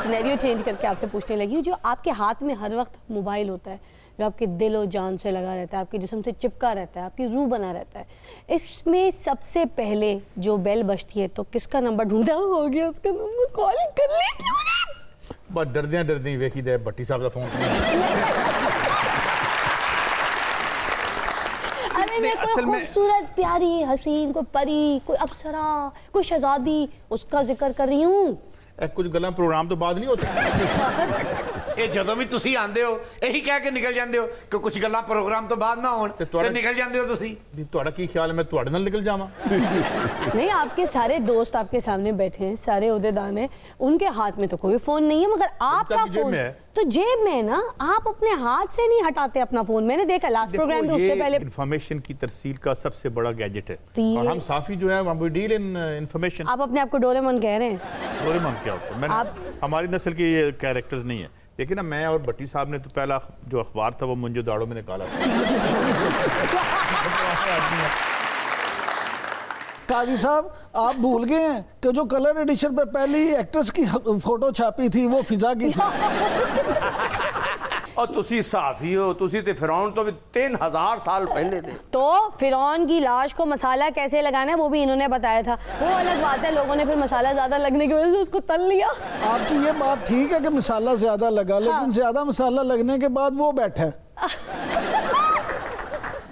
A: सिनेरियो चेंज करके आपसे पूछने लगी हूँ, जो आपके हाथ में हर वक्त मोबाइल होता है, जो आपके दिल और जान से लगा रहता है, आपके जिस्म से चिपका रहता है, आपकी रूह बना रहता है, इसमें सबसे पहले जो बेल बजती है तो किसका नंबर ढूंढा हो गया, उसका नंबर कॉल कर लीजिए।
B: बस डरदे वेखी दे भट्टी साहब का फोन।
A: अरे मैं कोई खूबसूरत प्यारी हसीन, कोई परी, कोई अप्सरा, कोई शहजादी, उसका जिक्र कर रही हूँ।
B: कुछ गल्लां प्रोग्राम तो बाद नहीं हो सकती।
J: ਇਹ ਜਦੋਂ ਵੀ ਤੁਸੀਂ ਆਂਦੇ ਹੋ ਇਹੀ ਕਹਿ ਕੇ ਨਿਕਲ ਜਾਂਦੇ ਹੋ ਕਿ ਕੁਝ ਗੱਲਾਂ ਪ੍ਰੋਗਰਾਮ ਤੋਂ ਬਾਅਦ ਨਾ ਹੋਣ ਤੇ ਨਿਕਲ ਜਾਂਦੇ ਹੋ ਤੁਸੀਂ।
B: भी ਤੁਹਾਡਾ ਕੀ ख्याल है मैं ਤੁਹਾਡੇ ਨਾਲ निकल जावां?
A: नहीं, आपके सारे दोस्त आपके सामने बैठे हैं, सारे ओहदेदार हैं, उनके हाथ में तो कोई फोन नहीं है, मगर आपका
B: जेब
A: फोन
B: में है।
A: तो जेब में है ना, आप अपने हाथ से नहीं हटाते अपना फोन। मैंने देखा लास्ट प्रोग्राम में, उससे पहले
B: इंफॉर्मेशन की तरसील का सबसे बड़ा गैजेट है
A: तो ये-
B: और हम साफी जो है वी डील इन इंफॉर्मेशन।
A: आप अपने आप को डोरेमोन कह रहे हैं।
B: डोरेमोन क्या होता है? मैंने हमारी नस्ल के ये कैरेक्टर्स नहीं है, लेकिन मैं और भट्टी साहब ने तो पहला जो अखबार था वो मुंजो दाड़ो में निकाला था।
D: काजी साहब आप भूल गए हैं कि जो कलर एडिशन पे पहली एक्ट्रेस की फोटो छापी थी वो फिजा की थी।
C: और तुसी साफी हो, तुसी ते फिरौन तो भी 3000 साल पहले थे।
A: तो फिरौन की लाश को मसाला कैसे लगाना है वो भी इन्होंने बताया था। वो अलग बात है, लोगों ने फिर मसाला ज्यादा लगने की वजह से उसको तल लिया।
D: आपकी ये बात ठीक है कि मसाला ज्यादा लगा, लेकिन ज्यादा मसाला लगने के बाद वो बैठा है।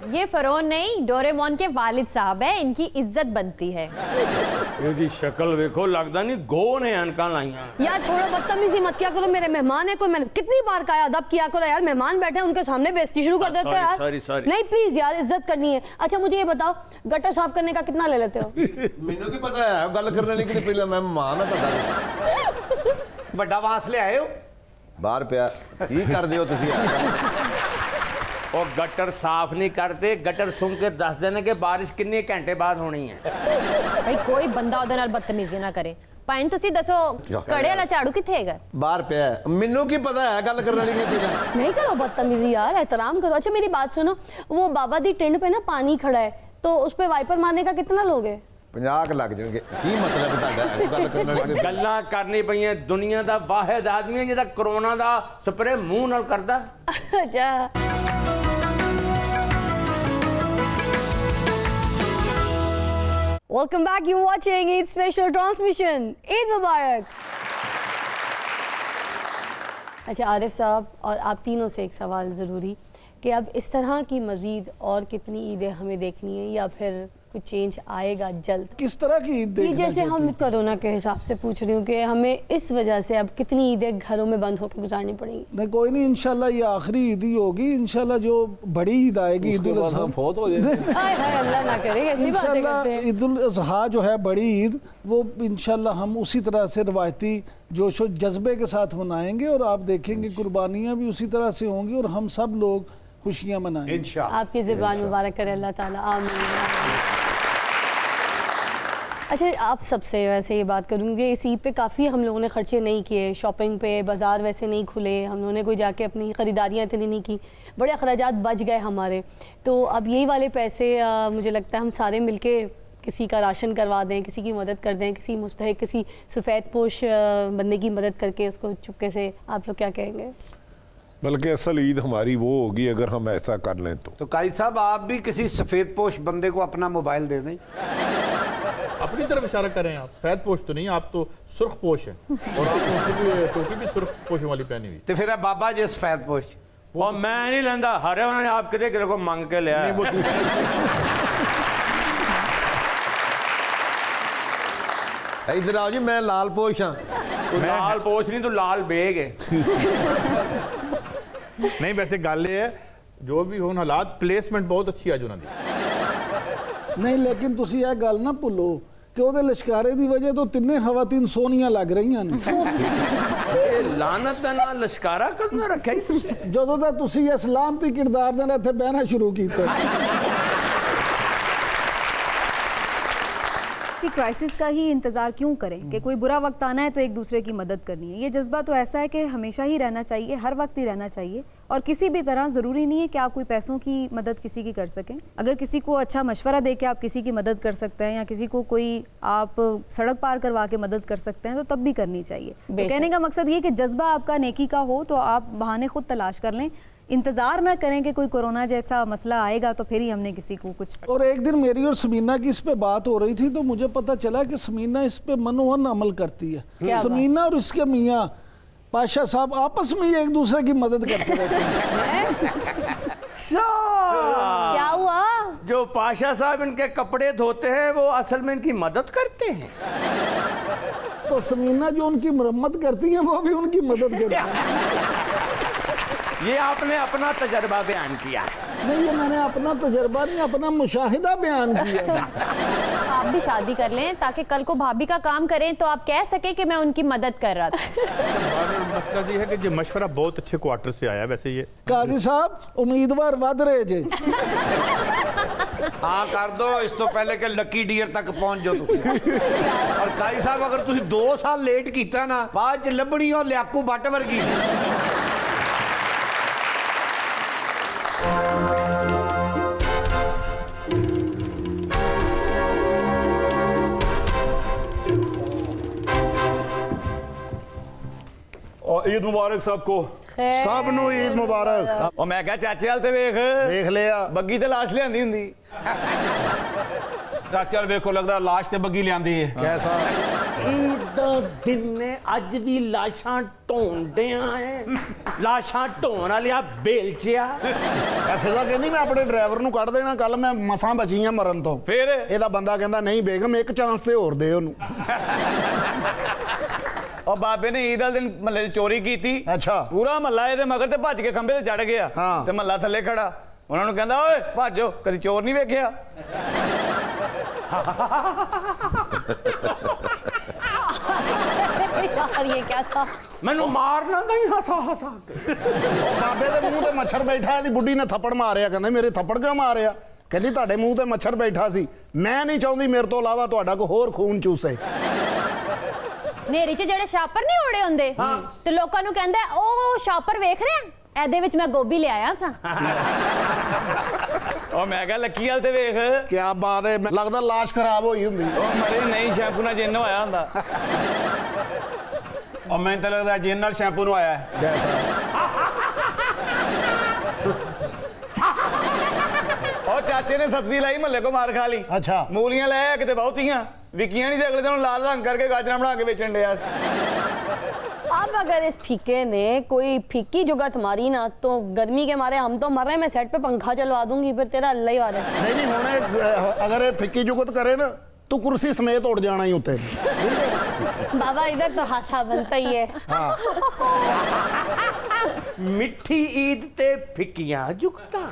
E: ये फरोन नहीं, डोरेमोन के वालिद साहब है, इनकी इज्जत बनती है।
C: ਇਹਦੀ शक्ल देखो, लगता नहीं गो ने अनका लाइया।
A: यार छोड़ो, बदतमीजी मत किया करो, मेरे मेहमान है कोई, मैंने कितनी बार कहा अदब किया करो यार, मेहमान बैठे हैं उनके सामने बेइज्जती शुरू कर देते हो यार।
C: sorry।
A: नहीं प्लीज यार, इज्जत करनी है। अच्छा मुझे ये बताओ, गटर साफ करने का कितना ले लेते हो?
I: ਮੈਨੂੰ ਕੀ ਪਤਾ ਹੈ ਗੱਲ ਕਰਨ ਵਾਲੀ ਕਿ ਪਹਿਲਾਂ ਮੈਂ ਮਾਨ ਆ ਤੁਹਾਡਾ।
J: ਵੱਡਾ ਵਾਂਸ ਲਿਆਏ ਹੋ?
I: ਬਾਹਰ ਪਿਆ ਕੀ ਕਰਦੇ ਹੋ ਤੁਸੀਂ ਯਾਰ?
C: और गटर साफ नहीं करते, गटर सुन के दस देने के बारिश कितने घंटे बाद होनी है।
E: भाई कोई बंदा ਉਹਦੇ ਨਾਲ ਬਦਤਮੀਜ਼ੀ ਨਾ ਕਰੇ। ਭਾਈ ਤੁਸੀਂ ਦੱਸੋ ਕੜੇ ਵਾਲਾ ਝਾੜੂ ਕਿੱਥੇ ਹੈਗਾ?
I: ਬਾਹਰ ਪਿਆ ਮੈਨੂੰ ਕੀ ਪਤਾ ਹੈ ਗੱਲ ਕਰਨ ਵਾਲੀ ਕਿ ਪਹਿਲਾਂ।
A: नहीं करो बदतमीजी यार, एहतराम करो। अच्छा मेरी बात सुनो, वो बाबा दी टिंड पे ना पानी खड़ा है, तो उस पे वाइपर मारने का कितना लोगे?
I: 50 ਲੱਗ ਜਾਣਗੇ। ਕੀ ਮਤਲਬ ਤੁਹਾਡਾ ਗੱਲ ਕਰਨ ਵਾਲੀ?
C: ਗੱਲਾਂ ਕਰਨੀ ਪਈਆਂ। ਦੁਨੀਆ ਦਾ ਵਾਹਿਦ ਆਦਮੀ ਹੈ ਜਿਹੜਾ ਕੋਰੋਨਾ ਦਾ ਸਪਰੇ ਮੂੰਹ ਨਾਲ ਕਰਦਾ।
A: अच्छा welcome back, you watching Eid special transmission. Eid मुबारक। अच्छा आरिफ साहब और आप तीनों से एक सवाल ज़रूरी कि अब इस तरह की मज़ीद और कितनी ईदें हमें देखनी है या फिर कुछ चेंज आएगा जल्द?
D: किस तरह की ईद
A: ये
D: देखना
A: जैसे
D: चाहती
A: हम
D: हैं?
A: कोरोना के हिसाब से पूछ रही हूँ कि हमें इस वजह से अब कितनी ईदें घरों में बंद होकर गुजारनी पड़ेंगी?
D: नहीं कोई नहीं, इंशाल्लाह ये आखिरी ईद ही होगी। इंशाल्लाह जो बड़ी ईद आएगी ईद उल अज़हा,
I: फौत हो जाए।
A: हाय हाय अल्लाह ना करे, ऐसी बातें
D: इंशाल्लाह
A: करते हैं।
D: ईद उल अज़हा जो है बड़ी ईद, वो इंशाल्लाह हम उसी तरह से रवायती जोश और जज्बे के साथ मनाएंगे और आप देखेंगे कुर्बानियाँ भी उसी तरह से होंगी और हम सब लोग खुशियाँ मनाएंगे
J: इंशाअल्लाह।
A: आपकी ज़ुबान मुबारक करे अल्लाह ताला, आमीन। अच्छा आप सबसे वैसे ये बात करूँगी, इस ईद पे काफ़ी हम लोगों ने खर्चे नहीं किए, शॉपिंग पे बाज़ार वैसे नहीं खुले, हम लोगों ने कोई जाके अपनी ख़रीदारियाँ इतनी नहीं की, बड़े अखराजात बच गए हमारे। तो अब यही वाले पैसे मुझे लगता है हम सारे मिलके किसी का राशन करवा दें, किसी की मदद कर दें, किसी मुस्तहिक, किसी सफ़ेद पोश बंदे की मदद करके उसको चुपके से, आप लोग क्या कहेंगे?
G: बल्कि असल ईद हमारी वो होगी अगर हम ऐसा कर लें तो
J: काजी साहब आप भी किसी सफ़ेद पोश बंदे को अपना मोबाइल दे दें।
B: अपनी तरफ इशारा करें आप, सफेद पोश तो नहीं, आप तो सुर्ख पोश हैं और आप टोपी भी सुर्ख पोशों वाली पहनी हुई।
J: तो फिर है बाबा जी सफ़ेद पोश
C: और मैं नहीं लेंदा, हरे उन्होंने आप किधर किधर को मांग के लिया।
B: नहीं, वो
I: इधर आओ जी, मैं लाल पोश हाँ।
C: तू लाल पोश नहीं, तू लाल बेग है।
B: नहीं, वैसे गल ये है जो भी होन हालात, प्लेसमेंट बहुत अच्छी आज उन्होंने दी।
D: नहीं लेकिन तुसी यह गल ना भुलो कि ਉਹਦੇ ਲਿਸ਼ਕਾਰੇ ਦੀ ਵਜ੍ਹਾ ਤੋਂ ਤਿੰਨੇ ਖਵਾਤੀਨ ਸੋਹਣੀਆਂ ਲੱਗ ਰਹੀਆਂ ਨੇ।
C: ਇਹ ਲਾਨਤ ਦਾ ਨਾਲ ਲਸ਼ਕਾਰਾ ਕਦੋਂ ਰੱਖਿਆ ਜੀ ਤੁਸੀਂ?
D: ਜਦੋਂ ਦਾ ਤੁਸੀਂ ਇਸ ਲਾਂਤੀ ਕਿਰਦਾਰ ਦੇ ਨਾਲ ਇੱਥੇ ਬਹਿਣਾ ਸ਼ੁਰੂ ਕੀਤਾ।
F: कि क्राइसिस का ही इंतज़ार क्यों करें कि कोई बुरा वक्त आना है तो एक दूसरे की मदद करनी है। ये जज्बा तो ऐसा है कि हमेशा ही रहना चाहिए, हर वक्त ही रहना चाहिए, और किसी भी तरह ज़रूरी नहीं है कि आप कोई पैसों की मदद किसी की कर सकें। अगर किसी को अच्छा मशवरा दे के आप किसी की मदद कर सकते हैं, या किसी को कोई आप सड़क पार करवा के मदद कर सकते हैं, तो तब भी करनी चाहिए। तो कहने का मकसद ये कि जज्बा आपका नेकी का हो तो आप बहाने खुद तलाश कर लें, इंतज़ार ना करें कि कोई कोरोना जैसा मसला आएगा तो फिर ही हमने किसी को कुछ।
D: और एक दिन मेरी और समीना की इस पे बात हो रही थी तो मुझे पता चला कि समीना इस पे मनोहन अमल करती है। समीना और इसके मियाँ पाशा साहब आपस में ही एक दूसरे की मदद करते रहते हैं।
A: क्या हुआ?
C: जो पाशा साहब इनके कपड़े धोते हैं वो असल में इनकी मदद करते हैं।
D: तो समीना जो उनकी मरम्मत करती है वो भी उनकी मदद करती है।
C: ये आपने अपना तजर्बा बयान किया।
D: नहीं, ये मैंने अपना तजर्बा नहीं, अपना मुशाहिदा बयान किया।
E: आप भी शादी कर लें ताकि कल को भाभी का काम करें तो आप कह सके कि मैं उनकी मदद कर रहा था।
B: मसला ये है कि ये मशवरा बहुत अच्छे क्वार्टर से आया। वैसे ये
D: काजी साहब उम्मीदवार वध रहे जे।
J: हाँ कर दो, इस तो पहले कि लकी डियर तक पहुंच जाओ तुसी। और काजी साहब अगर तुसी 2 साल लेट किया ना, बाद च लभनी और लियाकू बट वर्गी।
I: और ईद मुबारक सबको।
G: ਸਭ ਨੂੰ ਈਦ ਮੁਬਾਰਕ।
C: और मैं क्या चाचे वाल ते वेख
G: ਦੇਖ ਲਿਆ
C: बग्गी ते लाश लियांदी हुंदी।
I: चाचा वेखो लगदा लाश ते बग्गी लियांदी है।
G: कैसा
C: इदा दिन ने अज भी लाशां ढोंदियां है, लाशां ढोण वालिया बेलचिया।
K: ਫਿਜ਼ਾ ਕਹਿੰਦੀ ਮੈਂ ਆਪਣੇ ਡਰਾਈਵਰ ਨੂੰ ਕੱਢ ਦੇਣਾ, ਕੱਲ ਮੈਂ ਮਸਾਂ ਬਚੀ ਆ ਮਰਨ ਤੋਂ।
C: फिर
K: ਇਹਦਾ ਬੰਦਾ ਕਹਿੰਦਾ ਨਹੀਂ ਬੇਗਮ ਇੱਕ ਚਾਂਸ ਤੇ ਹੋਰ ਦੇ ਉਹਨੂੰ।
C: और बाबे ने ईद वाले दिन महल्ले चोरी की थी।
K: अच्छा
C: पूरा महल्ला ਇਹਦੇ ਮਗਰ ਤੇ ਭੱਜ ਕੇ ਖੰਬੇ ਤੇ ਚੜ ਗਿਆ ਤੇ ਮਹੱਲਾ ਥੱਲੇ ਖੜਾ। ਉਹਨਾਂ ਨੂੰ ਕਹਿੰਦਾ ਓਏ ਭਾਜੋ, ਕਦੀ ਚੋਰ ਨਹੀਂ ਵੇਖਿਆ।
A: यार ये क्या था?
C: ਮੈਨੂੰ ਮਾਰਨਾ ਨਹੀਂ ਹਸਾ ਹਸਾ ਕੇ।
K: ਬਾਬੇ ਦੇ ਮੂੰਹ ਤੇ ਮੱਛਰ ਬੈਠਾ, ਇਹਦੀ ਬੁੱਢੀ ਨੇ ਥੱਪੜ ਮਾਰਿਆ। ਕਹਿੰਦੇ ਮੇਰੇ ਥੱਪੜ ਕਿਉਂ ਮਾਰਿਆ? ਕਹਿੰਦੀ ਤੁਹਾਡੇ ਮੂੰਹ ਤੇ ਮੱਛਰ ਬੈਠਾ ਸੀ, ਮੈਂ ਨਹੀਂ ਚਾਹੁੰਦੀ ਮੇਰੇ ਤੋਂ ਇਲਾਵਾ ਤੁਹਾਡਾ ਕੋਈ ਹੋਰ ਖੂਨ ਚੂਸੇ।
E: ਨੇਰੀ 'ਚ ਜਿਹੜੇ ਛਾਪਰ ਨਹੀਂ ਉੜੇ ਹੁੰਦੇ ਤੇ ਲੋਕਾਂ ਨੂੰ ਕਹਿੰਦਾ ਉਹ ਛਾਪਰ ਵੇਖ ਰਹੇ ਆ, ਇਹਦੇ ਵਿੱਚ ਮੈਂ ਗੋਭੀ ਲਿਆਇਆ ਸਾਂ।
C: ਉਹ ਮੈਂ ਕਿਹਾ ਲੱਕੀ ਵਾਲ ਤੇ ਵੇਖ,
K: ਕੀ ਬਾਤ ਹੈ, ਲੱਗਦਾ ਲਾਸ਼ ਖਰਾਬ ਹੋਈ ਹੁੰਦੀ।
C: ਉਹ ਮਰੇ ਨਹੀਂ ਸ਼ੈਂਪੂ ਨਾਲ ਜਿੰਨ ਹੋਇਆ ਹੁੰਦਾ।
I: और मैं तो लगता है जिन नाल शैम्पू नु आया है।
C: और चाचे ने सब्जी लाई, महल्ले को मार खा ली।
K: अच्छा
C: मूलियां ले आया किते बहुतियां विकियां नहीं, अगले दिन लाल रंग करके गाजरा बना के बेचन दिया।
A: अब अगर इस फीके ने कोई फीकी जुगत मारी ना तो गर्मी के मारे हम तो मर रहे हैं, मैं सेट पे पंखा चलवा दूंगी, फिर तेरा अल्लाह ही वादा।
K: नहीं नहीं हुणे अगर ये फिक्की जुगत करे ना तू कुर्सी समेत उड़ जाना ही उत्ते।
A: बाबा इधर तो हासा बनता ही है।
C: मिठी ईद ते फिक्कियां जुगता।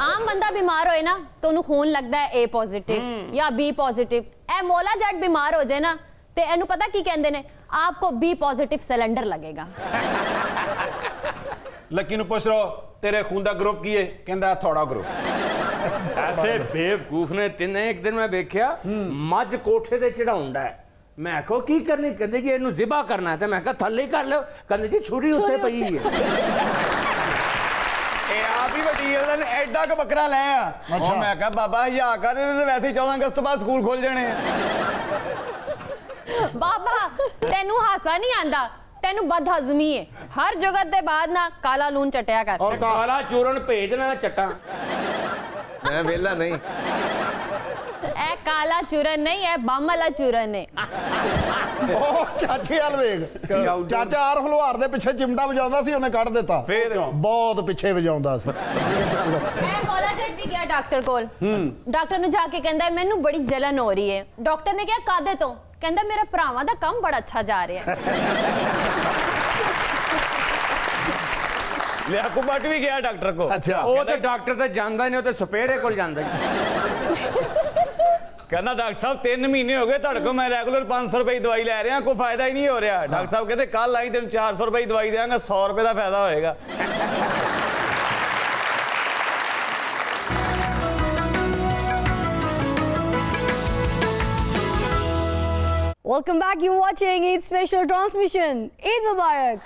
E: आम बंदा बीमार होए ना तो ਉਹਨੂੰ खून लगता है A पॉजिटिव या B पॉजिटिव। ए मौला जट बीमार हो जाए ना ते ਇਹਨੂੰ पता की कहते हैं, आपको B पॉजिटिव सिलेंडर लगेगा।
I: लकी नु पूछ लो तेरे खून दा ग्रुप की है, कहंदा थोड़ा ग्रुप।
C: ऐसे बेवकूफ ने तिने एक दिन मैं देखा मज कोठे ते चढ़ाउंदा है। मैं कहो की करनी, कहंदे जी इहनू ज़िबा करना है। ते मैं कहा थल्ले ही कर लो, कहंदे जी छुरी उत्ते पई है।
L: ਇਹ ਆਪ ਹੀ ਵੱਡੀ ਉਹਨਾਂ ਨੇ ਐਡਾ ਕ ਬੱਕਰਾ ਲੈ ਆ ਉਹ ਮੈਂ ਕਿਹਾ ਬਾਬਾ ਹਿਆ ਕਰ ਇਹਦੇ ਵੈਸੇ ਹੀ 14 ਅਗਸਤ ਤੋਂ ਬਾਅਦ ਸਕੂਲ ਖੁੱਲ ਜਾਣੇ ਆ
E: बाबा तेनू हासा नहीं आंदा तेनू बदहजमी है हर जगत दे बाद ना काला लून चटिया कर
C: और काला चूरन भेजना चट्टा
I: मैं वेला नहीं
E: ए काला चूरन नहीं है बम वाला चूरन है
K: ਉਹ ਚਾਚੇ ਵਾਲ ਵੇਖ ਚਾਚਾ ਆਰ ਹਲਵਾਰ ਦੇ ਪਿੱਛੇ ਚਿਮਟਾ ਵਜਾਉਂਦਾ ਸੀ ਉਹਨੇ ਕੱਢ ਦਿੱਤਾ
L: ਫਿਰ
K: ਬਹੁਤ ਪਿੱਛੇ ਵਜਾਉਂਦਾ ਸੀ
E: मैं मौला जट भी गया डॉक्टर कोल डॉक्टर ने जाके कहंदा मैनू बड़ी जलन हो रही है डॉक्टर ने कहा कादे तो कहंदा मेरा भरावां दा काम बड़ा अच्छा जा रहा है
L: ਲਿਆ ਕੁਬਟ ਵੀ ਗਿਆ ਡਾਕਟਰ ਕੋ
K: ਅੱਛਾ
C: ਉਹ ਤੇ ਡਾਕਟਰ ਤੇ ਜਾਂਦਾ ਨਹੀਂ ਉਹ ਤੇ ਸਪੇਰੇ ਕੋਲ ਜਾਂਦਾ ਜੀ
L: ਕਹਿੰਦਾ ਡਾਕਟਰ ਸਾਹਿਬ 3 ਮਹੀਨੇ ਹੋ ਗਏ ਤੁਹਾਡੇ ਕੋਲ ਮੈਂ ਰੈਗੂਲਰ 500 ਰੁਪਏ ਦੀ ਦਵਾਈ ਲੈ ਰਿਹਾ ਕੋਈ ਫਾਇਦਾ ਹੀ ਨਹੀਂ ਹੋ ਰਿਹਾ ਡਾਕਟਰ ਸਾਹਿਬ ਕਹਿੰਦੇ ਕੱਲ ਆਈ ਤੈਨੂੰ 400 ਰੁਪਏ ਦੀ ਦਵਾਈ ਦੇਵਾਂਗਾ 100 ਰੁਪਏ ਦਾ ਫਾਇਦਾ ਹੋਏਗਾ
A: Welcome back. You're watching Eid Special Transmission. Eid Mubarak.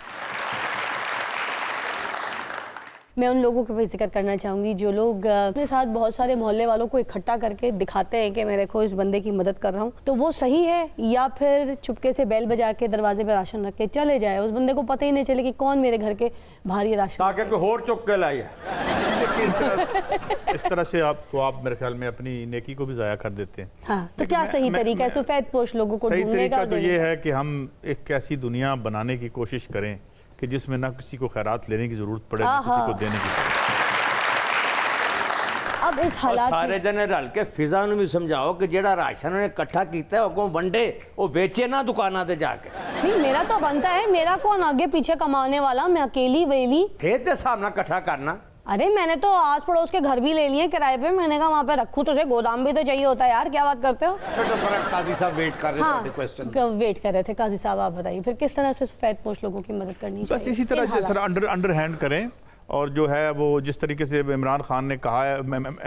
A: मैं उन लोगों का भी जिक्र करना चाहूँगी जो लोग अपने साथ बहुत सारे मोहल्ले वालों को इकट्ठा करके दिखाते हैं कि मैं देखो इस बंदे की मदद कर रहा हूँ, तो वो सही है या फिर चुपके से बैल बजा के दरवाजे पे राशन रख के चले जाए, उस बंदे को पता ही नहीं चले कि कौन मेरे घर के बाहर ये राशन
C: ताकि कोई और चुक के लाए।
B: इस तरह से आप मेरे ख्याल में अपनी नेकी को भी ज़ाया कर देते हैं।
A: हाँ, तो क्या सही तरीका है सफेद पोश लोगों को
B: सही
A: ढूंढने का?
B: तरीका तो ये है कि हम एक ऐसी दुनिया बनाने की कोशिश करें कि जिसमें ना किसी को खैरात लेने की जरूरत पड़े ना किसी को देने की।
A: अब इस हालात
C: सारे जने रल के फिजा ਨੂੰ ਵੀ ਸਮਝਾਓ ਕਿ ਜਿਹੜਾ ਰਾਸ਼ਨ ਉਹਨੇ ਇਕੱਠਾ ਕੀਤਾ ਹੈ ਉਹ ਕੋ ਵੰਡੇ ਉਹ ਵੇਚੇ ਨਾ दुकाना ਤੇ जाके।
A: नहीं, मेरा तो बनता है, मेरा कौन आगे पीछे कमाने वाला, मैं अकेली वेली।
C: खेत के सामने इकट्ठा करना।
A: अरे मैंने तो आस पड़ोस के घर भी ले लिए किराए पे, मैंने कहा वहाँ पे रखूँ, तुझे गोदाम भी तो चाहिए होता है यार, क्या बात करते हो?
J: छोटो पर काजी साहब वेट कर रहे थे क्वेश्चन
A: वेट कर रहे थे काजी साहब, आप बताइए फिर किस तरह से सफेद पोश लोगों की मदद करनी चाहिए?
B: बस इसी तरह अंडर हैंड करें और जो है वो जिस तरीके से इमरान खान ने कहा है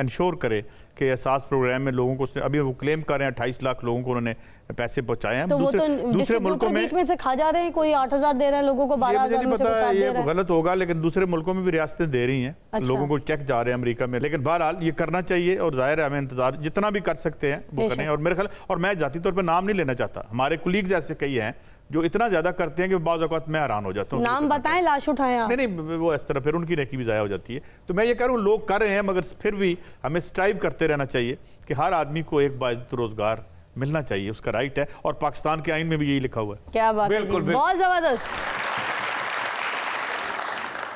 B: इंश्योर करे कि एहसास प्रोग्राम में लोगों को, अभी वो क्लेम कर रहे हैं 28 लाख लोगों को उन्होंने पैसे पहुंचाए हैं।
A: तो
B: दूसरे मुल्कों में
A: बीच में से खा जा रहे हैं, कोई 8,000 दे रहा है लोगों को, 12,000 में से 7 दे रहा है।
B: गलत होगा, लेकिन दूसरे मुल्कों में भी रियासतें दे रही हैं। अच्छा। लोगों को चेक जा रहे हैं अमेरिका में, लेकिन बहरहाल ये करना चाहिए और जाहिर है हमें इंतजार जितना भी कर सकते हैं वो करें। और मेरे ख्याल, और मैं जाती तौर पर नाम नहीं लेना चाहता, हमारे कुलीग्स ऐसे कई हैं जो इतना ज्यादा करते हैं कि बाज़ औक़ात मैं हैरान हो जाता हूँ।
A: नाम बताएं, लाश उठाएं आप।
B: नहीं वो इस तरह फिर उनकी नेकी भी ज़ाया हो जाती है। तो मैं ये कह रहा हूँ लोग कर रहे हैं, मगर फिर भी हमें स्ट्राइव करते रहना चाहिए कि हर आदमी को एक बाइज़्ज़त रोज़गार मिलना चाहिए, उसका राइट है, और पाकिस्तान के आइन में भी यही लिखा हुआ है।
A: क्या बात है, बहुत ज़बरदस्त।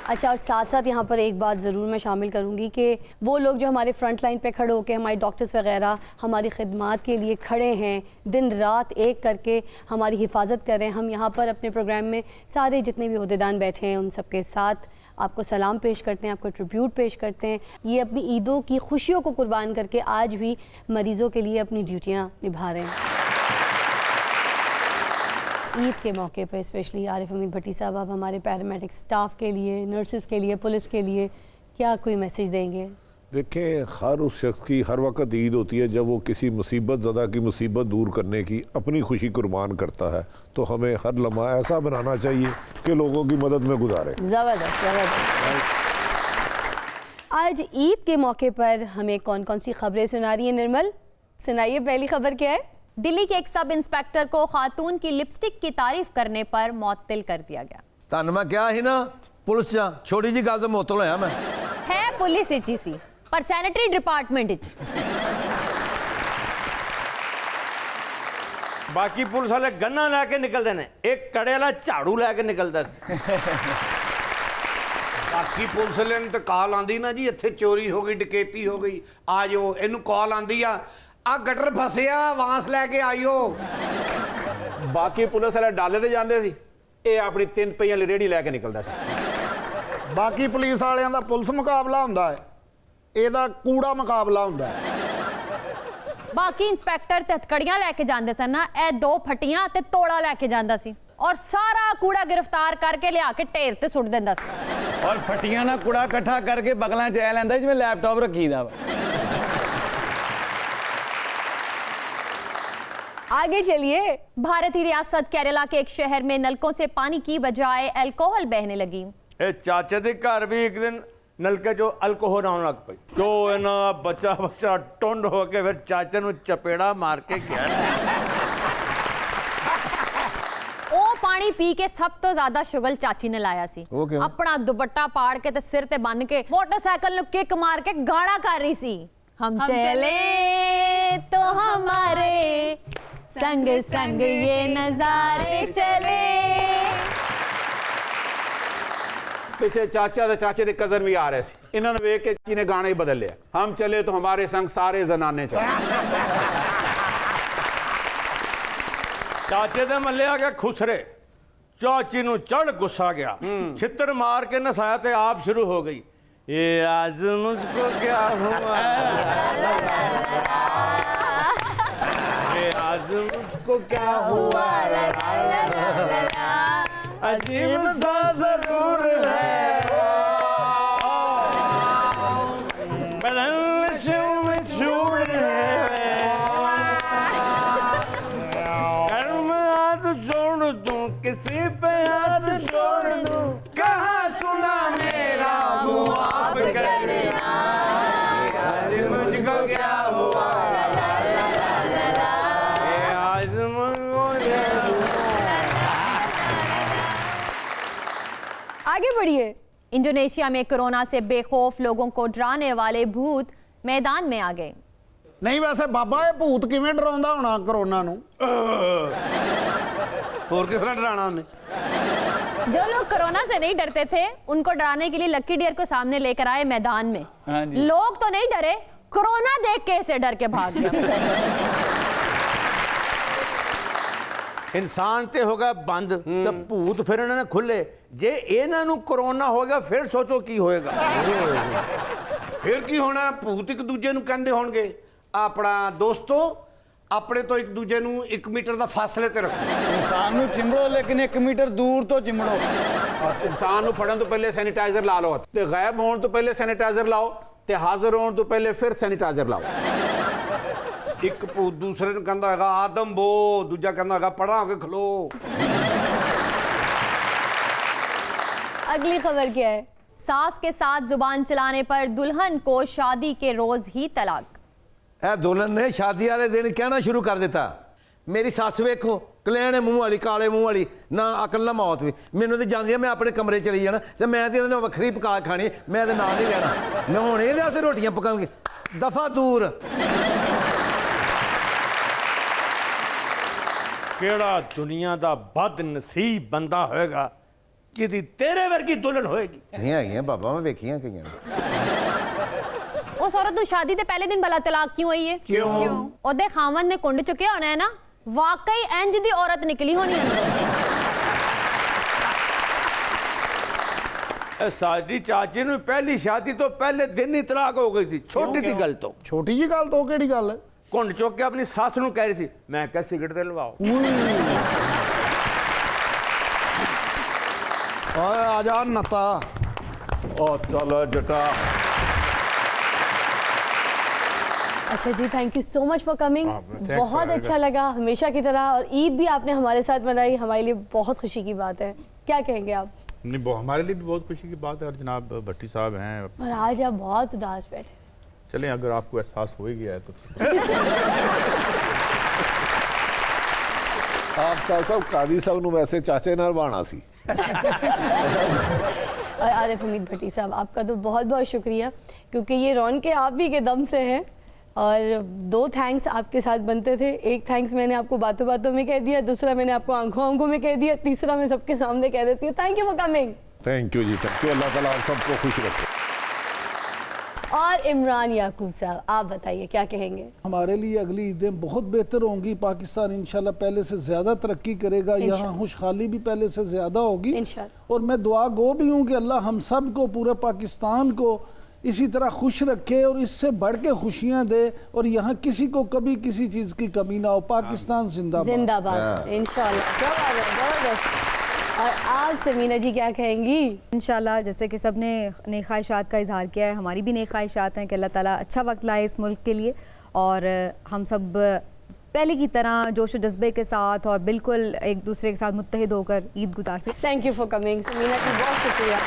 A: अच्छा, और साथ साथ यहाँ पर एक बात ज़रूर मैं शामिल करूँगी कि वो लोग जो हमारे फ्रंट लाइन पे खड़े होकर, हमारे डॉक्टर्स वगैरह हमारी खिदमात के लिए खड़े हैं, दिन रात एक करके हमारी हिफाजत कर रहे हैं, हम यहाँ पर अपने प्रोग्राम में सारे जितने भी ओहदेदान बैठे हैं उन सबके साथ आपको सलाम पेश करते हैं, आपको ट्रिब्यूट पेश करते हैं। ये अपनी ईदों की खुशियों को कुर्बान करके आज भी मरीज़ों के लिए अपनी ड्यूटियाँ निभा रहे हैं। ईद के मौके पर स्पेशली आरिफ हमीद भट्टी साहब, आप हमारे पैरामेडिक स्टाफ के लिए, नर्सेज के लिए, पुलिस के लिए क्या कोई मैसेज देंगे?
G: देखिए, हर उस शख्स की हर वक्त ईद होती है जब वो किसी मुसीबत ज़दा की मुसीबत दूर करने की अपनी खुशी कुर्बान करता है, तो हमें हर लम्हा ऐसा बनाना चाहिए कि लोगों की मदद में गुजारे।
A: ज़बरदस्त ज़बरदस्त। आज ईद के मौके पर हमें कौन कौन सी खबरें सुना रही है निर्मल? सुनाइए, पहली खबर क्या है?
E: दिल्ली के एक सब इंस्पेक्टर को खातून की लिपस्टिक की तारीफ करने पर मुअत्तल कर दिया गया।
I: ਤੁਹਾਨੂੰ ਮੈਂ ਕਿਹਾ ਸੀ ਨਾ ਪੁਲਿਸ ਚ ਛੋਟੀ ਜੀ ਗੱਲ ਤੋਂ ਮੁਅੱਤਲ ਹੋਇਆ ਮੈਂ।
E: है पुलिस इची सी पर सैनिटरी डिपार्टमेंट इच।
C: बाकी पुलिस वाले गन्ना लैके निकलते हैं, एक कड़े वाला झाड़ू लैके निकलता।
J: बाकी पुलिस वाले ने तो कॉल आंदी ना जी इत्थे चोरी हो गई, डकैती हो गई, आ जाओ, इनू कॉल आंदी आ गटर फसिया, वांस लैके आइयो।
C: बाकी पुलिस वाले डाले ते जांदे सी, ये अपनी 3 पहियां वाली रेहड़ी लैके निकलदा सी।
K: ਬਾਕੀ ਪੁਲਿਸ ਵਾਲਿਆਂ ਦਾ ਪੁਲਿਸ ਮੁਕਾਬਲਾ ਹੁੰਦਾ ਹੈ, ਇਹਦਾ ਕੂੜਾ ਮੁਕਾਬਲਾ ਹੁੰਦਾ ਹੈ।
E: बाकी इंस्पेक्टर ते हथकड़ियां लैके जांदे सन ना, ए 2 फटियां ते तोड़ा लैके जांदा सी और सारा कूड़ा गिरफ्तार करके लिया के ढेर ते सुट दिंदा सी।
L: और फटियां ना कूड़ा इकट्ठा करके बगलां च ऐ लैंदा जिवें लैपटॉप रखीदा वा।
A: आगे चलिए।
E: भारतीय रियासत केरला के एक शहर में नलकों से पानी की बजाय अल्कोहल बहने लगी।
C: ए चाचे दे घर भी एक दिन ਨਲਕੇ ਚੋਂ ਅਲਕੋਹਲ ਆਉਣ ਲੱਗ ਪਈ ਜੋ ਇਹਨਾਂ ਬੱਚਾ ਟੁੰਡ ਹੋ ਕੇ ਫਿਰ ਚਾਚੇ ਨੂੰ ਚਪੇੜਾ ਮਾਰ ਕੇ ਗਿਆ
E: ਉਹ ਪਾਣੀ ਪੀ ਕੇ ਸਭ ਤੋਂ ਜ਼ਿਆਦਾ ਸ਼ੁਗਲ ਚਾਚੀ ਨੇ ਲਾਇਆ ਸੀ।
I: ਉਹ ਕਿਉਂ?
E: ਆਪਣਾ ਦੁਪੱਟਾ ਪਾੜ ਕੇ ਤੇ ਸਿਰ ਤੇ ਬੰਨ ਕੇ ਮੋਟਰਸਾਈਕਲ ਨੂੰ ਕਿੱਕ ਮਾਰ ਕੇ ਗਾਣਾ ਕਰ ਰਹੀ ਸੀ। हम चले तो हमारे संग संग ये नजारे चले।
C: ਪਿੱਛੇ ਚਾਚਾ ਤੇ ਚਾਚੇ ਦੇ ਕਜ਼ਨ ਵੀ ਆ ਰਹੇ ਸੀ ਇਹਨਾਂ ਨੂੰ ਵੇਖ ਕੇ ਚਾਚੀ ਨੇ ਗਾਣਾ ਹੀ ਬਦਲ ਲਿਆ ਹਮ ਚਲੇ तो हमारे संग सारे जनाने चले। ਚਾਚੇ ਦੇ ਮੱਲੇ ਆ ਗਿਆ ਖੁਸਰੇ ਚਾਚੀ ਨੂੰ ਚੜ ਗੁੱਸਾ ਗਿਆ ਛਿੱਤਰ ਮਾਰ ਕੇ ਨਸਾਇਆ ਤੇ ਆਪ ਸ਼ੁਰੂ ਹੋ ਗਈ ये आज मुझको क्या हुआ ये आज मुझको क्या हुआ अजीब सा जरूर है बदन में चूड़ है कर्म हाथ जोड़ दूं किसी पे हाथ जोड़ दूं कहाँ सुना मेरा मुआफ करना आज मुझको क्या हुआ आज मुझको
A: आगे बढ़िए।
E: इंडोनेशिया में कोरोना से बेखौफ लोगों को डराने वाले भूत मैदान में आ गए।
K: ਨਹੀਂ ਵੈਸੇ ਬਾਬਾ ਇਹ ਭੂਤ ਕਿਵੇਂ ਡਰਾਉਂਦਾ ਹੋਣਾ ਕਰੋਨਾ ਨੂੰ
J: ਹੋਰ ਕਿਸ ਤਰ੍ਹਾਂ ਡਰਾਣਾ ਉਹਨੇ
E: जो लोग कोरोना से नहीं डरते थे उनको डराने के लिए लक्की डियर को सामने लेकर आए मैदान में।
L: हाँ जी।
E: लोग तो नहीं डरे, कोरोना देख के इसे डर के भाग गया।
C: ਇਨਸਾਨ ਤੇ ਹੋ ਗਿਆ ਬੰਦ ਤੇ ਭੂਤ ਫਿਰ ਇਹਨਾਂ ਨੇ ਖੁੱਲੇ ਜੇ ਇਹਨਾਂ ਨੂੰ ਕਰੋਨਾ ਹੋ ਗਿਆ ਫਿਰ ਸੋਚੋ ਕੀ ਹੋਏਗਾ
J: ਫਿਰ ਕੀ ਹੋਣਾ ਭੂਤ ਇੱਕ ਦੂਜੇ ਨੂੰ ਕਹਿੰਦੇ ਹੋਣਗੇ ਆਪਣਾ ਦੋਸਤੋ ਆਪਣੇ ਤੋਂ ਇੱਕ ਦੂਜੇ ਨੂੰ 1 ਮੀਟਰ ਦਾ ਫਾਸਲੇ ਤੇ ਰੱਖੋ
L: ਇਨਸਾਨ ਨੂੰ ਚਿੰਬੜੋ ਲੇਕਿਨ 1 ਮੀਟਰ ਦੂਰ ਤੋਂ ਚਿੰਬੜੋ।
C: ਇਨਸਾਨ ਨੂੰ ਫੜਨ ਤੋਂ ਪਹਿਲੇ ਸੈਨੀਟਾਈਜ਼ਰ ਲਾ ਲਓ ਤੇ ਗਾਇਬ ਹੋਣ ਤੋਂ ਪਹਿਲੇ ਸੈਨੀਟਾਈਜ਼ਰ ਲਾਓ ਤੇ ਹਾਜ਼ਰ ਹੋਣ ਤੋਂ ਪਹਿਲੇ ਫਿਰ ਸੈਨੀਟਾਈਜ਼ਰ ਲਾਓ
J: ਇੱਕ ਭੂਤ ਦੂਸਰੇ ਨੂੰ ਕਹਿੰਦਾ ਹੈਗਾ ਆਦਮ ਬੋ ਦੂਜਾ ਕਹਿੰਦਾ ਹੈਗਾ ਪੜਾ ਕੇ ਖਲੋ।
A: अगली खबर क्या है?
E: सास के साथ जुबान चलाने पर दुल्हन को शादी के रोज ही तलाक।
I: ਇਹ ਦੁਲਹਨ ਨੇ ਸ਼ਾਦੀ ਵਾਲੇ ਦਿਨ ਕਹਿਣਾ ਸ਼ੁਰੂ ਕਰ ਦਿੱਤਾ ਮੇਰੀ ਸੱਸ ਵੇਖੋ ਕਲੈਣੇ ਮੂੰਹ ਵਾਲੀ ਕਾਲੇ ਮੂੰਹ ਵਾਲੀ ਨਾ ਅਕਲ ਨਾ ਮੌਤ ਵੀ ਮੈਨੂੰ ਤੇ ਜਾਂਦੀ ਆ ਮੈਂ ਆਪਣੇ ਕਮਰੇ ਚਲੀ ਜਾਣਾ ਤੇ ਮੈਂ ਤੇ ਇਹਦੇ ਨਾਲ ਵੱਖਰੀ ਪਕਾ ਖਾਣੀ ਮੈਂ ਤੇ ਨਾਲ ਨਹੀਂ ਲੈਣਾ ਮੈਂ ਹੁਣ ਇਹਦੇ ਵਾਸਤੇ ਰੋਟੀਆਂ ਪਕਾਉਂਗੀ ਦਫਾ ਦੂਰ।
C: ਕਿਹੜਾ ਦੁਨੀਆ ਦਾ ਬਦ ਨਸੀਬ ਬੰਦਾ ਹੋਏਗਾ ਜਿਹਦੀ ਤੇਰੇ ਵਰਗੀ ਦੁਲਹਨ ਹੋਏਗੀ।
I: ਨਹੀਂ ਹੈਗੀਆਂ ਬਾਬਾ ਮੈਂ ਵੇਖੀਆਂ ਕਈਆਂ
E: उस औरत ਨੂੰ शादी ਦੇ ਪਹਿਲੇ ਦਿਨ ਭਲਾ ਤਲਾਕ ਕਿਉਂ ਹੋਈ ਹੈ?
C: ਕਿਉਂ?
E: ਉਹਦੇ ਖਾਵਨ ਨੇ ਕੁੰਡ ਚੁੱਕਿਆ ਹੋਣਾ ਹੈ ਨਾ ਵਾਕਈ ਇੰਜ ਦੀ ਔਰਤ ਨਿਕਲੀ ਹੋਣੀ ਅੰਦਰ।
C: ਇਹ ਸਾਡੀ ਚਾਚੀ ਨੂੰ ਪਹਿਲੀ ਸ਼ਾਦੀ ਤੋਂ ਪਹਿਲੇ ਦਿਨ ਹੀ ਤਲਾਕ ਹੋ ਗਈ ਸੀ ਛੋਟੀ ਜਿਹੀ ਗੱਲ ਤੋਂ।
K: ਛੋਟੀ ਜੀ ਗੱਲ ਤੋਂ ਕਿਹੜੀ ਗੱਲ ਹੈ
C: ਕੁੰਡ ਚੁੱਕ ਕੇ ਆਪਣੀ ਸੱਸ ਨੂੰ ਕਹਿ ਰਹੀ ਸੀ ਮੈਂ ਕਿਹਾ ਸਿਗਰਟ ਤੇ ਲਵਾਓ
K: ਓਏ ਆ ਜਾ ਨਤਾ
G: ਉਹ ਚੱਲ ਜਟਾ
A: अच्छा जी, thank you so much for coming.
B: thanks
A: बहुत
B: for
A: अच्छा लगा हमेशा की तरह, और ईद भी आपने हमारे साथ मनाई, हमारे लिए बहुत खुशी की बात है। क्या कहेंगे आप?
B: नहीं हमारे लिए भी बहुत खुशी की बात है और जनाब भट्टी साहब हैं।
A: और आज आप बहुत उदास बैठे।
B: चलें अगर आपको एहसास हो ही गया है तो
G: ਆਪ ਸਾਹਿਬ ਕਾਦੀ ਸਾਹਿਬ ਨੂੰ ਵੈਸੇ ਚਾਚੇ ਨਾਲ ਬਾਣਾ ਸੀ।
A: और आरिफ हमीद भट्टी साहब, आपका तो बहुत बहुत शुक्रिया, क्योंकि ये रौनकें आप ही के दम से हैं। और 2 थैंक्स आपके साथ बनते थे। एक थैंक्स मैंने आपको बातों बातों में कह दिया, दूसरा मैंने आपको आंखों आंखों में कह दिया, तीसरा मैं सबके सामने कह देती हूँ। Thank you for coming.
G: Thank you जी, थैंक यू। अल्लाह ताला आप सबको खुश रखे।
A: और इमरान याकूब साहब, आप बताइए क्या कहेंगे?
D: हमारे लिए अगली ईदें बहुत बेहतर होंगी। पाकिस्तान इंशाल्लाह पहले से ज़्यादा तरक्की करेगा, यहाँ खुशहाली भी पहले से ज़्यादा होगी
A: इंशाल्लाह।
D: और मैं दुआ गो भी हूँ कि अल्लाह हम सब को, पूरे पाकिस्तान को इसी तरह खुश रखे और इससे बढ़ के खुशियाँ दे और यहाँ किसी को कभी किसी चीज़ की कमी ना हो। पाकिस्तान जिंदाबाद
A: जिंदाबाद इंशाल्लाह। क्या बात है, जबरदस्त। और आज समीना जी क्या कहेंगी?
F: इंशाल्लाह जैसे कि सब ने नेक ख्वाहिशात का इजहार किया है, हमारी भी नेक ख्वाहिशात हैं कि अल्लाह ताला अच्छा वक्त लाए इस मुल्क के लिए और हम सब पहले की तरह जोश व जज्बे के साथ और बिल्कुल एक दूसरे के साथ मुत्तहिद होकर ईद गुजार सकें।
A: Thank you for coming Sameena ji, बहुत शुक्रिया।